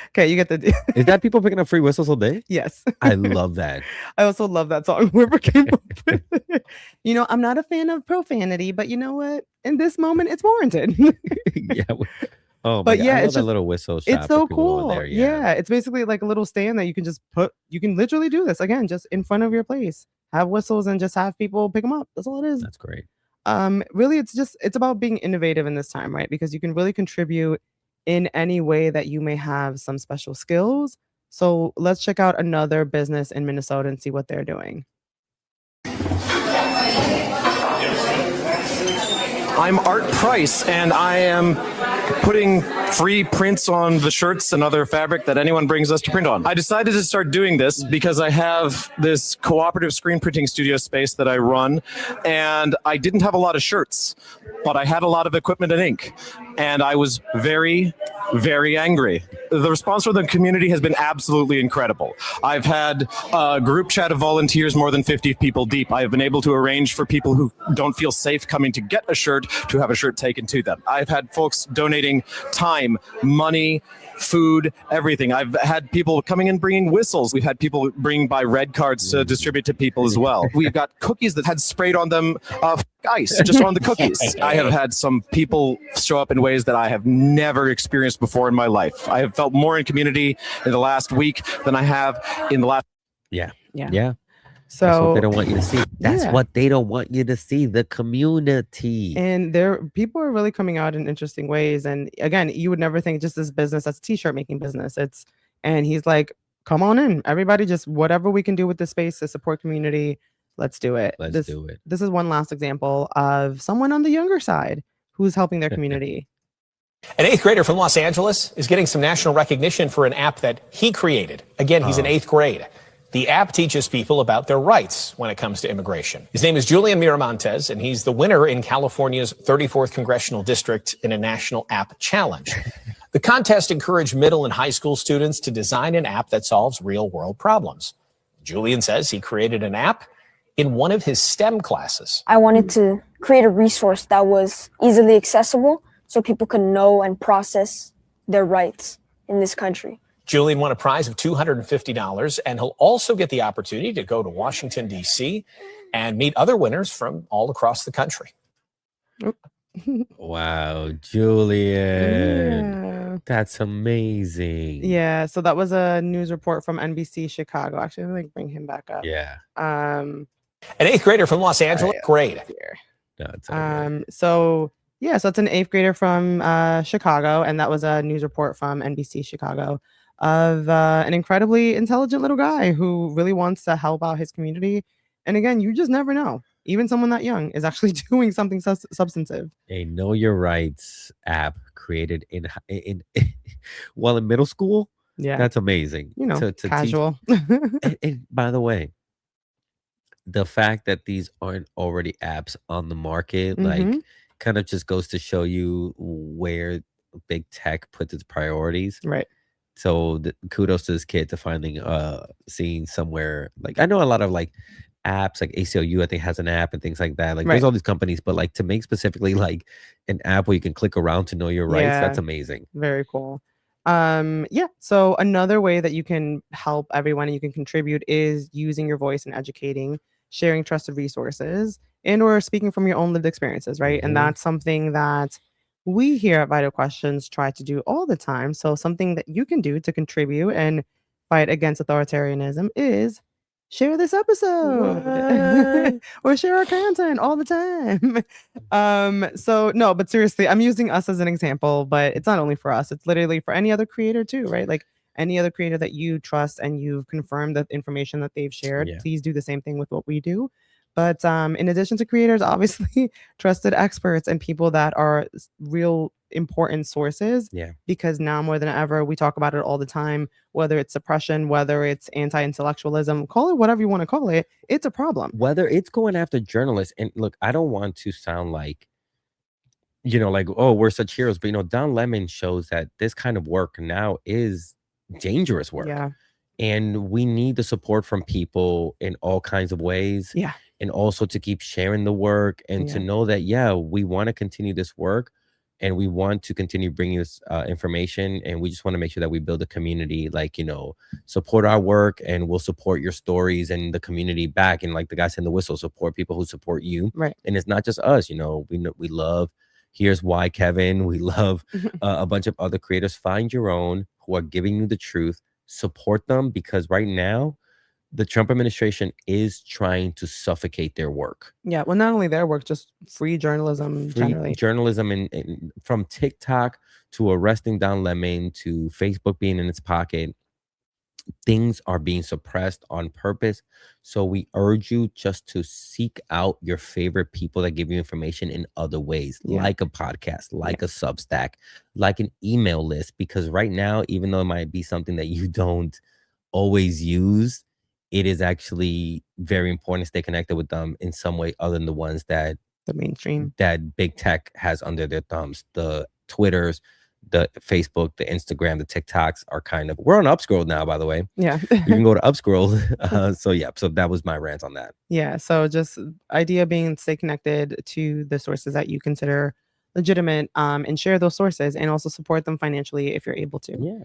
Okay, you get the. Is that people picking up free whistles all day? Yes. I love that. I also love that song. Whoever came up with it. You know, I'm not a fan of profanity, but you know what? In this moment, it's warranted. Yeah. Oh, But God, yeah, I love it's that just little whistle shop. it's so for people over cool. there, Yeah, it's basically like a little stand that you can just put. You can literally do this again, just in front of your place. Have whistles and just have people pick them up. That's all it is. That's great. Really, it's about being innovative in this time, right? Because you can really contribute in any way that you may have some special skills. So let's check out another business in Minnesota and see what they're doing. I'm Art Price, and I am putting free prints on the shirts and other fabric that anyone brings us to print on. I decided to start doing this because I have this cooperative screen printing studio space that I run, and I didn't have a lot of shirts, but I had a lot of equipment and ink, and I was very, very angry. The response from the community has been absolutely incredible. I've had a group chat of volunteers more than 50 people deep. I have been able to arrange for people who don't feel safe coming to get a shirt to have a shirt taken to them. I've had folks donating time, money, food, everything. I've had people coming and bringing whistles. We've had people bring by red cards to distribute to people as well. We've got cookies that had sprayed on them ice just on the cookies. I have had some people show up in ways that I have never experienced before in my life. I have felt more in community in the last week than I have in the last. Yeah. Yeah. Yeah. That's what So they don't want you to see. That's yeah. what they don't want you to see. The community. And people are really coming out in interesting ways. And again, you would never think just this business, that's t-shirt making business. And he's like, come on in, everybody, just whatever we can do with this space to support community, let's do it. Let's do it. This is one last example of someone on the younger side who's helping their community. An 8th grader from Los Angeles is getting some national recognition for an app that he created. Again, he's in 8th grade. The app teaches people about their rights when it comes to immigration. His name is Julian Miramontes, and he's the winner in California's 34th Congressional District in a national app challenge. The contest encouraged middle and high school students to design an app that solves real-world problems. Julian says he created an app in one of his STEM classes. I wanted to create a resource that was easily accessible so people could know and process their rights in this country. Julian won a prize of $250, and he'll also get the opportunity to go to Washington, D.C. and meet other winners from all across the country. Wow, Julian. Yeah. That's amazing. Yeah, so that was a news report from NBC Chicago. Actually, let me bring him back up. Yeah. An 8th grader from Los Angeles, grade. No, it's So it's an 8th grader from Chicago, and that was a news report from NBC Chicago of an incredibly intelligent little guy who really wants to help out his community. And again, you just never know. Even someone that young is actually doing something substantive. A Know Your Rights app created in while in middle school. Yeah, that's amazing. You know, to casual. and by the way, the fact that these aren't already apps on the market, like, kind of just goes to show you where big tech puts its priorities. Right. So kudos to this kid to finding seeing somewhere, like, I know a lot of like apps like ACLU, I think, has an app and things like that. Like, there's all these companies, but like to make specifically like an app where you can click around to know your rights, that's amazing. Very cool. So another way that you can help everyone and you can contribute is using your voice and educating, sharing trusted resources, and or speaking from your own lived experiences, right? And that's something that we here at Vital Questions try to do all the time. So something that you can do to contribute and fight against authoritarianism is share this episode or share our content all the time. So no, but seriously, I'm using us as an example, but it's not only for us, it's literally for any other creator too, right? Like, any other creator that you trust and you've confirmed the information that they've shared, please do the same thing with what we do. But in addition to creators, obviously trusted experts and people that are real important sources. Because now more than ever, we talk about it all the time, whether it's suppression, whether it's anti-intellectualism, call it whatever you want to call it. It's a problem. Whether it's going after journalists, and look, I don't want to sound like, like, oh, we're such heroes, but Don Lemon shows that this kind of work now is dangerous work. And we need the support from people in all kinds of ways. And also to keep sharing the work and to know that, we want to continue this work and we want to continue bringing this information. And we just want to make sure that we build a community, support our work and we'll support your stories and the community back. And like the guy said in the whistle, support people who support you. And it's not just us, we love Here's Why Kevin. We love a bunch of other creators. Find your own who are giving you the truth. Support them, because right now the Trump administration is trying to suffocate their work. Well, not only their work, just free journalism generally. Journalism, and from TikTok to arresting Don Lemon to Facebook being in its pocket, things are being suppressed on purpose. So we urge you just to seek out your favorite people that give you information in other ways, like a podcast, like a Substack, like an email list. Because right now, even though it might be something that you don't always use, it is actually very important to stay connected with them in some way other than the ones that the mainstream, that big tech has under their thumbs. The Twitters, the Facebook, the Instagram, the TikToks are we're on Upscroll now, by the way. You can go to Upscroll. So that was my rant on that. So just idea being stay connected to the sources that you consider legitimate, and share those sources and also support them financially if you're able to.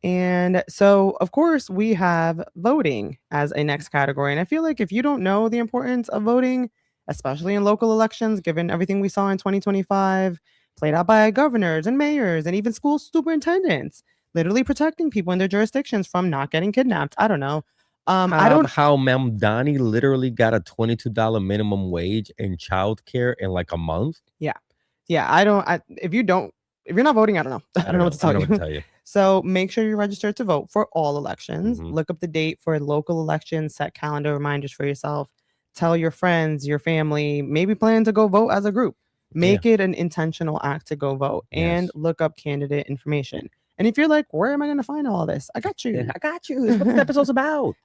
And so, of course, we have voting as a next category. And I feel like if you don't know the importance of voting, especially in local elections, given everything we saw in 2025, played out by governors and mayors and even school superintendents, literally protecting people in their jurisdictions from not getting kidnapped. I don't know. How Mamdani literally got a $22 minimum wage in childcare in like a month. If you're not voting, I don't know. I don't know what to tell you. So make sure you're registered to vote for all elections. Look up the date for local elections, set calendar reminders for yourself. Tell your friends, your family, maybe plan to go vote as a group. Make it an intentional act to go vote and look up candidate information. And if you're like, where am I going to find all this? I got you. I got you. It's what this episode's about.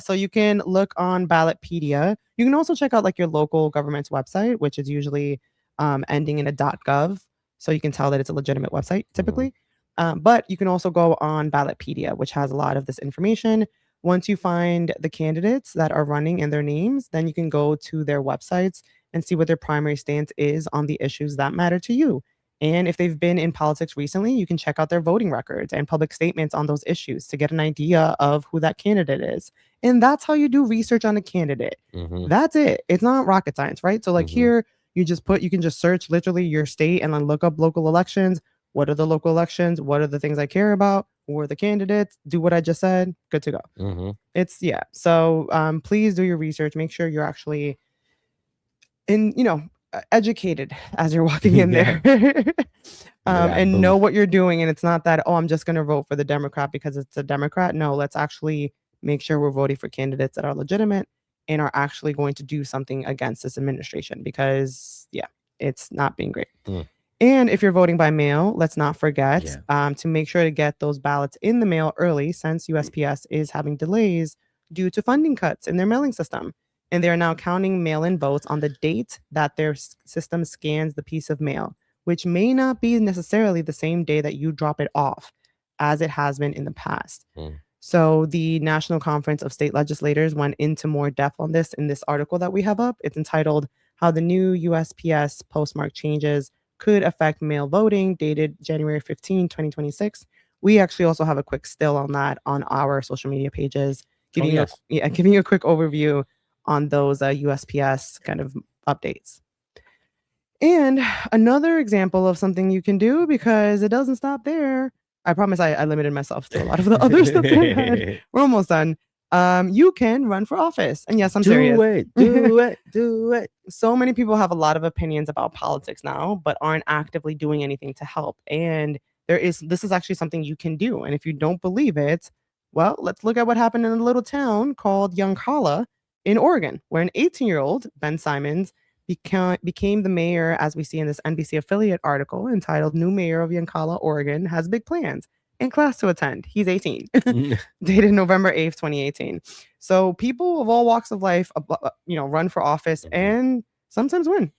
So you can look on Ballotpedia. You can also check out like your local government's website, which is usually ending in a .gov. So you can tell that it's a legitimate website typically. But you can also go on Ballotpedia, which has a lot of this information. Once you find the candidates that are running and their names, then you can go to their websites and see what their primary stance is on the issues that matter to you. And if they've been in politics recently, you can check out their voting records and public statements on those issues to get an idea of who that candidate is. And that's how you do research on a candidate. That's it. It's not rocket science, right? So like here, you can just search literally your state and then look up local elections. What are the local elections? What are the things I care about? Who are the candidates? Do what I just said. Good to go. So please do your research. Make sure you're actually educated as you're walking in there and know what you're doing. And it's not that, I'm just going to vote for the Democrat because it's a Democrat. No, let's actually make sure we're voting for candidates that are legitimate and are actually going to do something against this administration, because it's not being great. And if you're voting by mail, let's not forget to make sure to get those ballots in the mail early, since USPS is having delays due to funding cuts in their mailing system. And they're now counting mail-in votes on the date that their system scans the piece of mail, which may not be necessarily the same day that you drop it off, as it has been in the past. So the National Conference of State Legislators went into more depth on this in this article that we have up. It's entitled How the New USPS Postmark Changes Could Affect Mail Voting, dated January 15, 2026. We actually also have a quick still on that on our social media pages, giving you a quick overview on those USPS kind of updates. And another example of something you can do, because it doesn't stop there. I promise I limited myself to a lot of the other stuff that I had. We're almost done. You can run for office. And yes, I'm serious. Do it. So many people have a lot of opinions about politics now, but aren't actively doing anything to help. And this is actually something you can do. And if you don't believe it, well, let's look at what happened in a little town called Yoncalla in Oregon, where an 18-year-old, Ben Simons, became the mayor, as we see in this NBC affiliate article entitled "New Mayor of Yoncalla, Oregon Has Big Plans and Class to Attend." He's 18, dated November 8th, 2018. So people of all walks of life, run for office and sometimes win.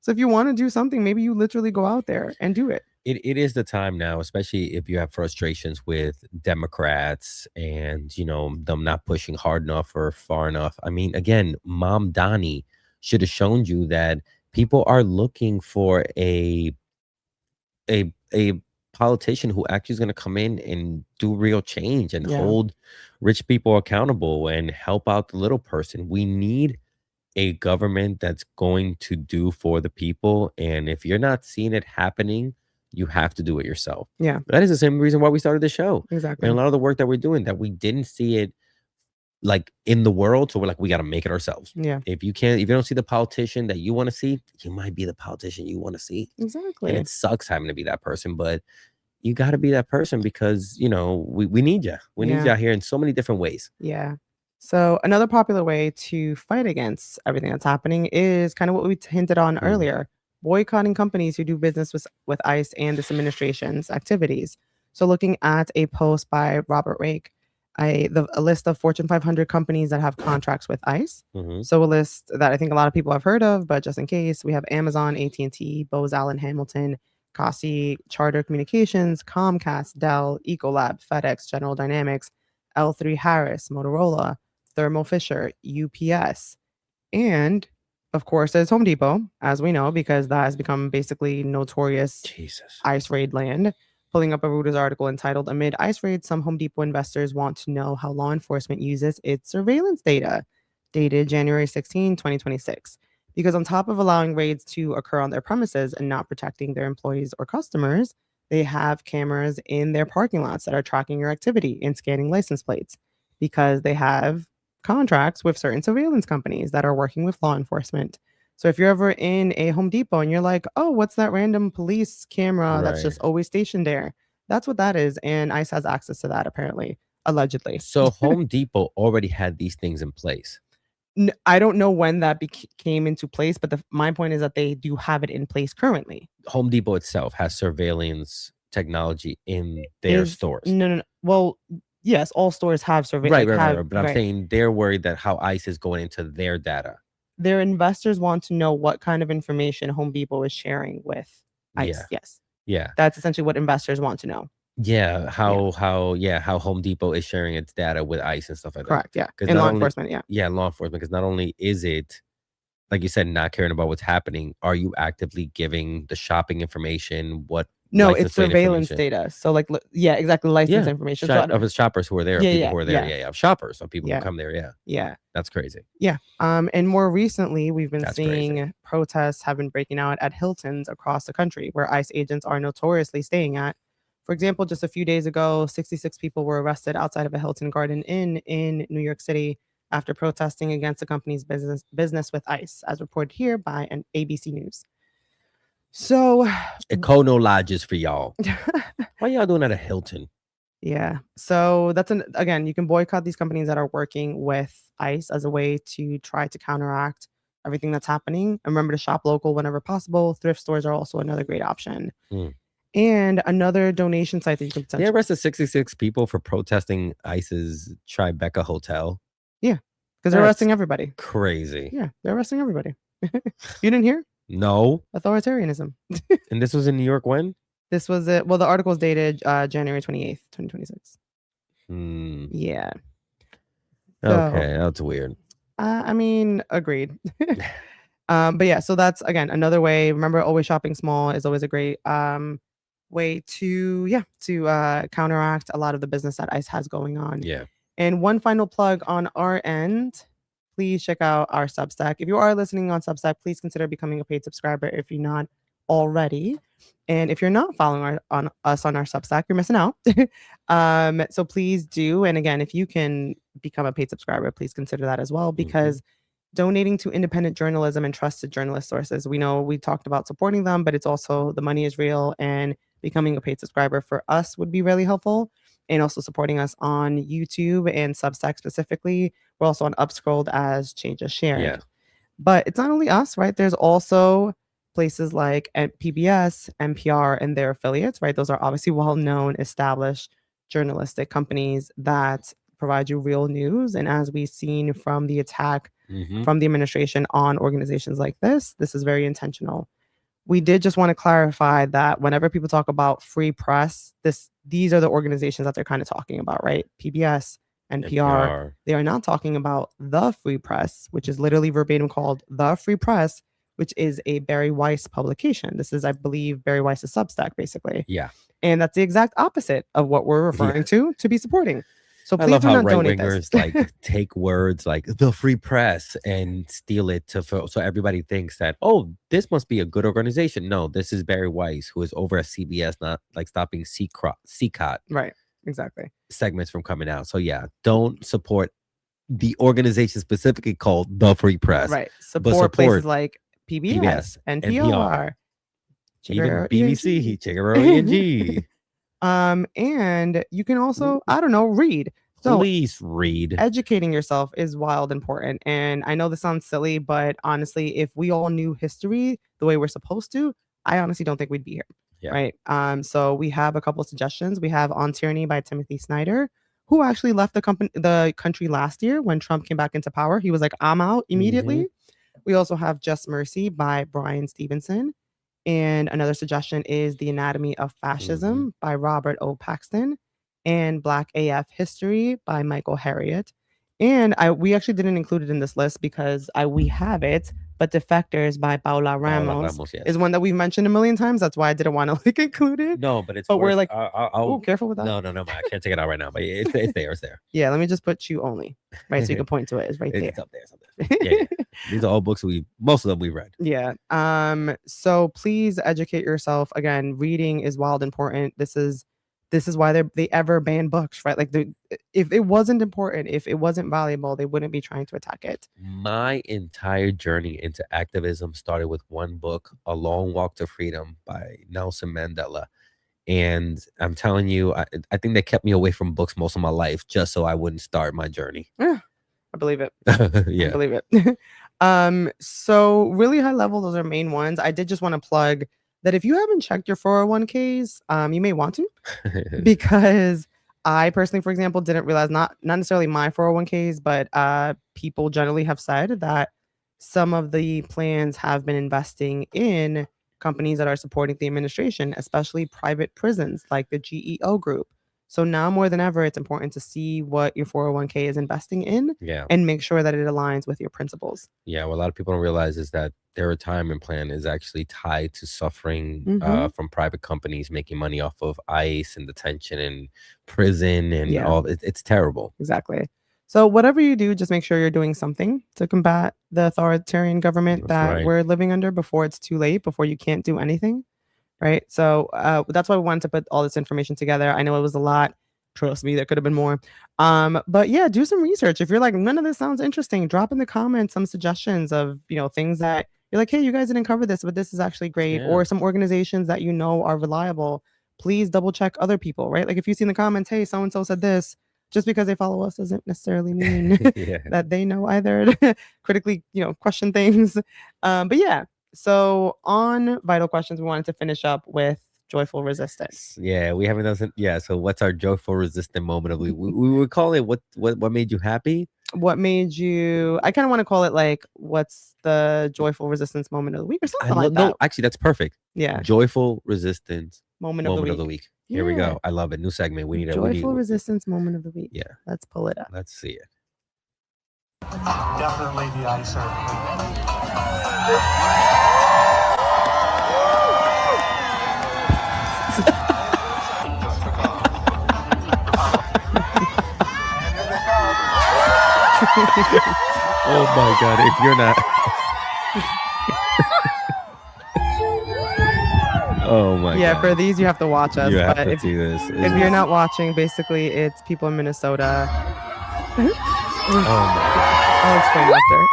So if you want to do something, maybe you literally go out there and do it. It is the time now, especially if you have frustrations with Democrats and, them not pushing hard enough or far enough. I mean, again, Mom Donnie should have shown you that people are looking for a politician who actually is going to come in and do real change and hold rich people accountable and help out the little person. We need a government that's going to do for the people. And if you're not seeing it happening, you have to do it yourself. Yeah. That is the same reason why we started the show. Exactly. And a lot of the work that we're doing, that we didn't see it like in the world. So we're like, we got to make it ourselves. Yeah. If you don't see the politician that you want to see, you might be the politician you want to see. Exactly. And it sucks having to be that person, but you got to be that person because, we need you. We need you out here in so many different ways. Yeah. So another popular way to fight against everything that's happening is kind of what we hinted on earlier, boycotting companies who do business with ICE and this administration's activities. So looking at a post by Robert Rake, a list of Fortune 500 companies that have contracts with ICE. So a list that I think a lot of people have heard of, but just in case, we have Amazon, AT&T, Bose Allen Hamilton, Kasi, Charter Communications, Comcast, Dell, Ecolab, FedEx, General Dynamics, L3 Harris, Motorola, Thermo Fisher, UPS, and of course there's Home Depot, as we know, because that has become basically notorious ICE raid land. Pulling up a Reuters article entitled "Amid ICE Raids, Some Home Depot Investors Want to Know How Law Enforcement Uses Its Surveillance Data," dated January 16, 2026. Because on top of allowing raids to occur on their premises and not protecting their employees or customers, they have cameras in their parking lots that are tracking your activity and scanning license plates, because they have contracts with certain surveillance companies that are working with law enforcement. So if you're ever in a Home Depot and you're like, oh, what's that random police camera that's just always stationed there? That's what that is. And ICE has access to that, apparently, allegedly. So Home Depot already had these things in place. I don't know when that came into place, but my point is that they do have it in place currently. Home Depot itself has surveillance technology in their stores. No. Well, yes, all stores have surveillance. Right. But I'm saying they're worried that how ICE is going into their data. Their investors want to know what kind of information Home Depot is sharing with ICE. Yes. Yeah. That's essentially what investors want to know. Yeah, how Home Depot is sharing its data with ICE and stuff like that. Correct, yeah. And law enforcement, yeah. Yeah, law enforcement, because not only is it, like you said, not caring about what's happening, are you actively giving the shopping information? No, it's surveillance data. So exactly, license information. Of shoppers who are there, people who are there, of shoppers, of people who come there, Yeah. That's crazy. Yeah. And more recently, we've been seeing protests have been breaking out at Hiltons across the country, where ICE agents are notoriously staying at. For example, just a few days ago, 66 people were arrested outside of a Hilton Garden Inn in New York City after protesting against the company's business with ICE, as reported here by an ABC News. So, Econo lodges for y'all. Why y'all doing at a Hilton? Yeah. So again, you can boycott these companies that are working with ICE as a way to try to counteract everything that's happening. And remember to shop local whenever possible. Thrift stores are also another great option. And another donation site that you can potentially... They arrested 66 people for protesting ICE's Tribeca Hotel. Yeah, because they're arresting everybody. Crazy. Yeah, they're arresting everybody. You didn't hear? No. Authoritarianism. And this was in New York when? This was it. Well, the article is dated January 28th, 2026. Yeah. Okay, that's weird. I mean, agreed. But yeah, so that's, again, another way. Remember, always shopping small is always a great way to counteract a lot of the business that ICE has going on. Yeah. And one final plug on our end, please check out our Substack. If you are listening on Substack, please consider becoming a paid subscriber if you're not already. And if you're not following us on our Substack, you're missing out. So please do. And again, if you can become a paid subscriber, please consider that as well, because donating to independent journalism and trusted journalist sources, we know we talked about supporting them, but it's also the money is real and becoming a paid subscriber for us would be really helpful. And also supporting us on YouTube and Substack specifically. We're also on Upscrolled as Changes Shared. Yeah. But it's not only us, right? There's also places like PBS, NPR, and their affiliates, right? Those are obviously well-known, established journalistic companies that provide you real news. And as we've seen from the attack from the administration on organizations like this is very intentional. We did just want to clarify that whenever people talk about free press, these are the organizations that they're kind of talking about, right? PBS, NPR. They are not talking about the Free Press, which is literally verbatim called The Free Press, which is a Barry Weiss publication. This is, I believe, Barry Weiss's Substack, basically. Yeah. And that's the exact opposite of what we're referring to be supporting. So I please love do how not right donate this. wingers like take words like the free press and steal it so everybody thinks that, oh, this must be a good organization. No, this is Barry Weiss, who is over at CBS, not like stopping CCOT Right. Exactly. segments from coming out. So yeah, don't support the organization specifically called the Free Press. Right. but Support places like PBS, NPR, even Chigger- BBC, Chigger and you can also, I don't know, read. So Please read. educating yourself is wild important. And I know this sounds silly, but honestly, if we all knew history the way we're supposed to, I honestly don't think we'd be here. Yeah. Right. So we have a couple of suggestions. We have On Tyranny by Timothy Snyder, who actually left the country last year when Trump came back into power. He was like, I'm out immediately. We also have Just Mercy by Brian Stevenson. And another suggestion is The Anatomy of Fascism by Robert O. Paxton, and Black AF History by Michael Harriot. And we actually didn't include it in this list because we have it, but Defectors by Paula Ramos, yes. is one that we've mentioned a million times. That's why I didn't want to like include it. No, but it's But we're worth- like, I'll careful with that. No, I can't take it out right now. But it's there. It's there. Yeah, let me just put you only, right? So you can point to it. It's right there. It's up there. Yeah. These are all books most of them we read. Yeah. So please educate yourself. Again, reading is wild important. This is why they ever ban books, right? Like if it wasn't important, if it wasn't valuable, they wouldn't be trying to attack it. My entire journey into activism started with one book, A Long Walk to Freedom by Nelson Mandela. And I'm telling you, I think they kept me away from books most of my life just so I wouldn't start my journey. Yeah, I believe it. Yeah. I believe it. So really high level, those are main ones. I did just want to plug that if you haven't checked your 401ks, you may want to, because I personally, for example, didn't realize, not necessarily my 401ks, but people generally have said that some of the plans have been investing in companies that are supporting the administration, especially private prisons like the GEO group. So now more than ever, it's important to see what your 401k is investing in, Yeah. and make sure that it aligns with your principles. Yeah, what a lot of people don't realize is that their retirement plan is actually tied to suffering Mhm. from private companies making money off of ICE and detention and prison and Yeah. all. It's terrible. Exactly. So whatever you do, just make sure you're doing something to combat the authoritarian government that right. we're living under before it's too late, before you can't do anything. Right. So that's why we wanted to put all this information together. I know it was a lot. Trust me, there could have been more. But yeah, do some research. If you're like, none of this sounds interesting, drop in the comments some suggestions of, things that you're like, hey, you guys didn't cover this, but this is actually great. Yeah. Or some organizations that you know are reliable. Please double check other people, right? Like if you see in the comments, hey, so-and-so said this, just because they follow us doesn't necessarily mean Yeah. that they know either. Critically, question things. But yeah. So on Vital Questions, we wanted to finish up with joyful resistance. Yeah, we haven't done some, yeah. So what's our joyful resistant moment of the week? We would call it what made you happy? What made you? I kind of want to call it like, what's the joyful resistance moment of the week or something like that. No, actually, that's perfect. Yeah. Joyful resistance Moment of the week. Here we Yeah. go. I love it. New segment. We need Joyful resistance moment of the week. Yeah. Let's pull it up. Let's see it. Definitely the ICER. Oh my God! If you're not, oh my Yeah, God! for these you have to watch us. You have but to if, see this. if you're not watching, basically it's people in Minnesota. Oh my God! I'll explain after.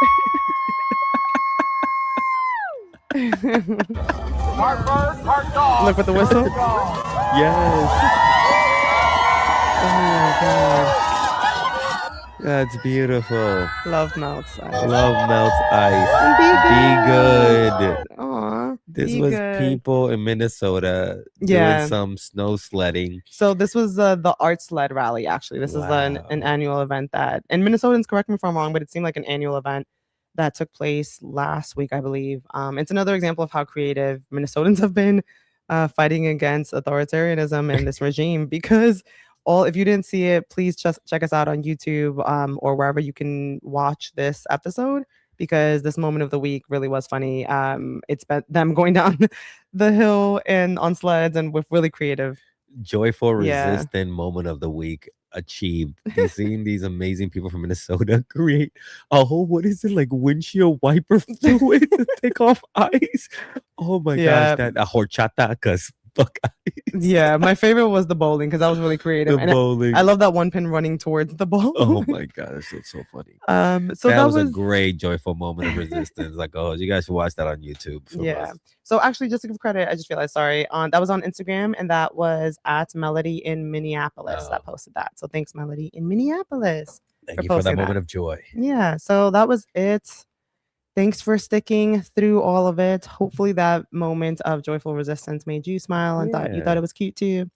Look with the whistle. Yes. Oh my God. That's beautiful. Love melts ice. Love melts ice. Be good. Aw, This be was good. people in Minnesota doing Yeah. some snow sledding. So this was the art sled rally. Actually, this is an annual event that, and Minnesotans, correct me if I'm wrong, but it seemed like an annual event that took place last week, I believe. It's another example of how creative Minnesotans have been fighting against authoritarianism and this regime. Because if you didn't see it, please just check us out on YouTube or wherever you can watch this episode, because this moment of the week really was funny. It's them going down the hill and on sleds and with really creative. Joyful, Yeah. resistant moment of the week achieved. Seeing these amazing people from Minnesota create a whole, what is it, like windshield wiper fluid to take off ice. Oh my Yeah. gosh, that a horchata, because fuck ice. Yeah, my favorite was the bowling because that was really creative. The And bowling. I love that one pin running towards the ball. Oh my gosh, it's so funny. So that was a was great joyful moment of resistance. Like, oh, you guys should watch that on YouTube. from Yeah. us. So actually, just to give credit, I just realized, sorry, that was on Instagram, and that was at Melody in Minneapolis that posted that. So thanks, Melody in Minneapolis. Thank you for that posting moment of joy. Yeah. So that was it. Thanks for sticking through all of it. Hopefully that moment of joyful resistance made you smile and thought you thought Yeah. it was cute too.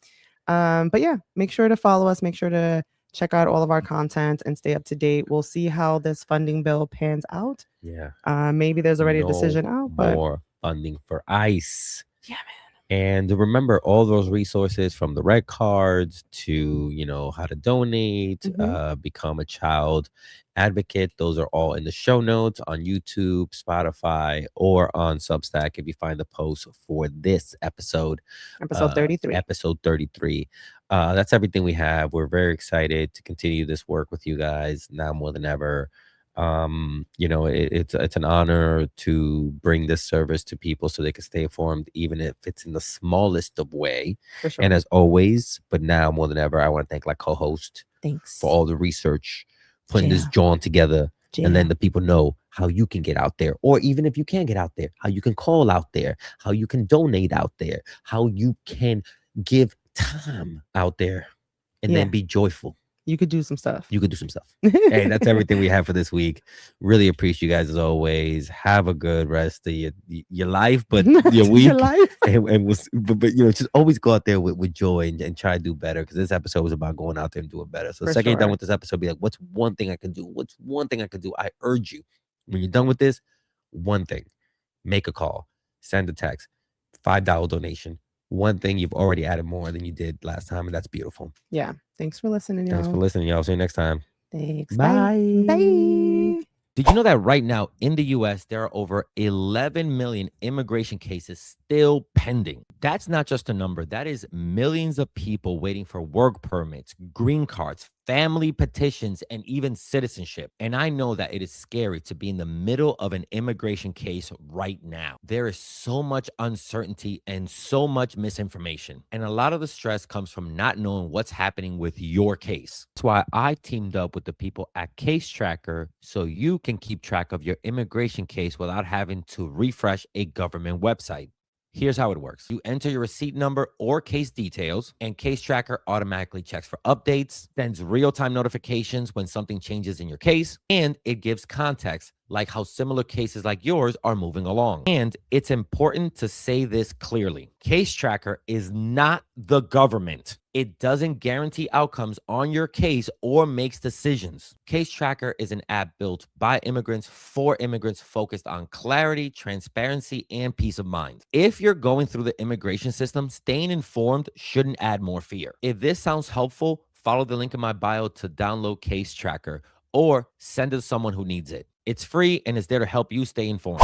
But yeah, make sure to follow us. Make sure to check out all of our content and stay up to date. We'll see how this funding bill pans out. Yeah. Maybe there's already a No decision out, but more funding for ICE. Yeah, man. And remember all those resources, from the red cards to, how to donate, become a child advocate. Those are all in the show notes on YouTube, Spotify, or on Substack if you find the post for this episode. Episode 33. Episode 33. That's everything we have. We're very excited to continue this work with you guys now more than ever. It's an honor to bring this service to people so they can stay informed, even if it's in the smallest of way. For sure. And as always, but now more than ever, I want to thank my co-host Thanks for all the research, putting this John together, and then the people know how you can get out there, or even if you can't get out there, how you can call out there, how you can donate out there, how you can give time out there, and then be joyful. You could do some stuff. You could do some stuff. Hey, that's everything we have for this week. Really appreciate you guys as always. Have a good rest of your life, but your week. Your life. And we'll, but just always go out there with joy and try to do better, because this episode was about going out there and doing better. So For second you're done sure. with this episode, be like, what's one thing I can do? What's one thing I can do? I urge you, when you're done with this, one thing, make a call, send a text, $5 donation. One thing, you've already added more than you did last time, and that's beautiful. Yeah. Thanks for listening, y'all. Thanks for listening, y'all. See you next time. Thanks. Bye. Bye. Did you know that right now in the U.S., there are over 11 million immigration cases still pending? That's not just a number. That is millions of people waiting for work permits, green cards, family petitions, and even citizenship. And I know that it is scary to be in the middle of an immigration case right now. There is so much uncertainty and so much misinformation. And a lot of the stress comes from not knowing what's happening with your case. That's why I teamed up with the people at Case Tracker so you can keep track of your immigration case without having to refresh a government website. Here's how it works. You enter your receipt number or case details, and Case Tracker automatically checks for updates, sends real-time notifications when something changes in your case, and it gives context, like how similar cases like yours are moving along. And it's important to say this clearly. Case Tracker is not the government. It doesn't guarantee outcomes on your case or makes decisions. Case Tracker is an app built by immigrants for immigrants, focused on clarity, transparency, and peace of mind. If you're going through the immigration system, staying informed shouldn't add more fear. If this sounds helpful, follow the link in my bio to download Case Tracker, or send it to someone who needs it. It's free and it's there to help you stay informed.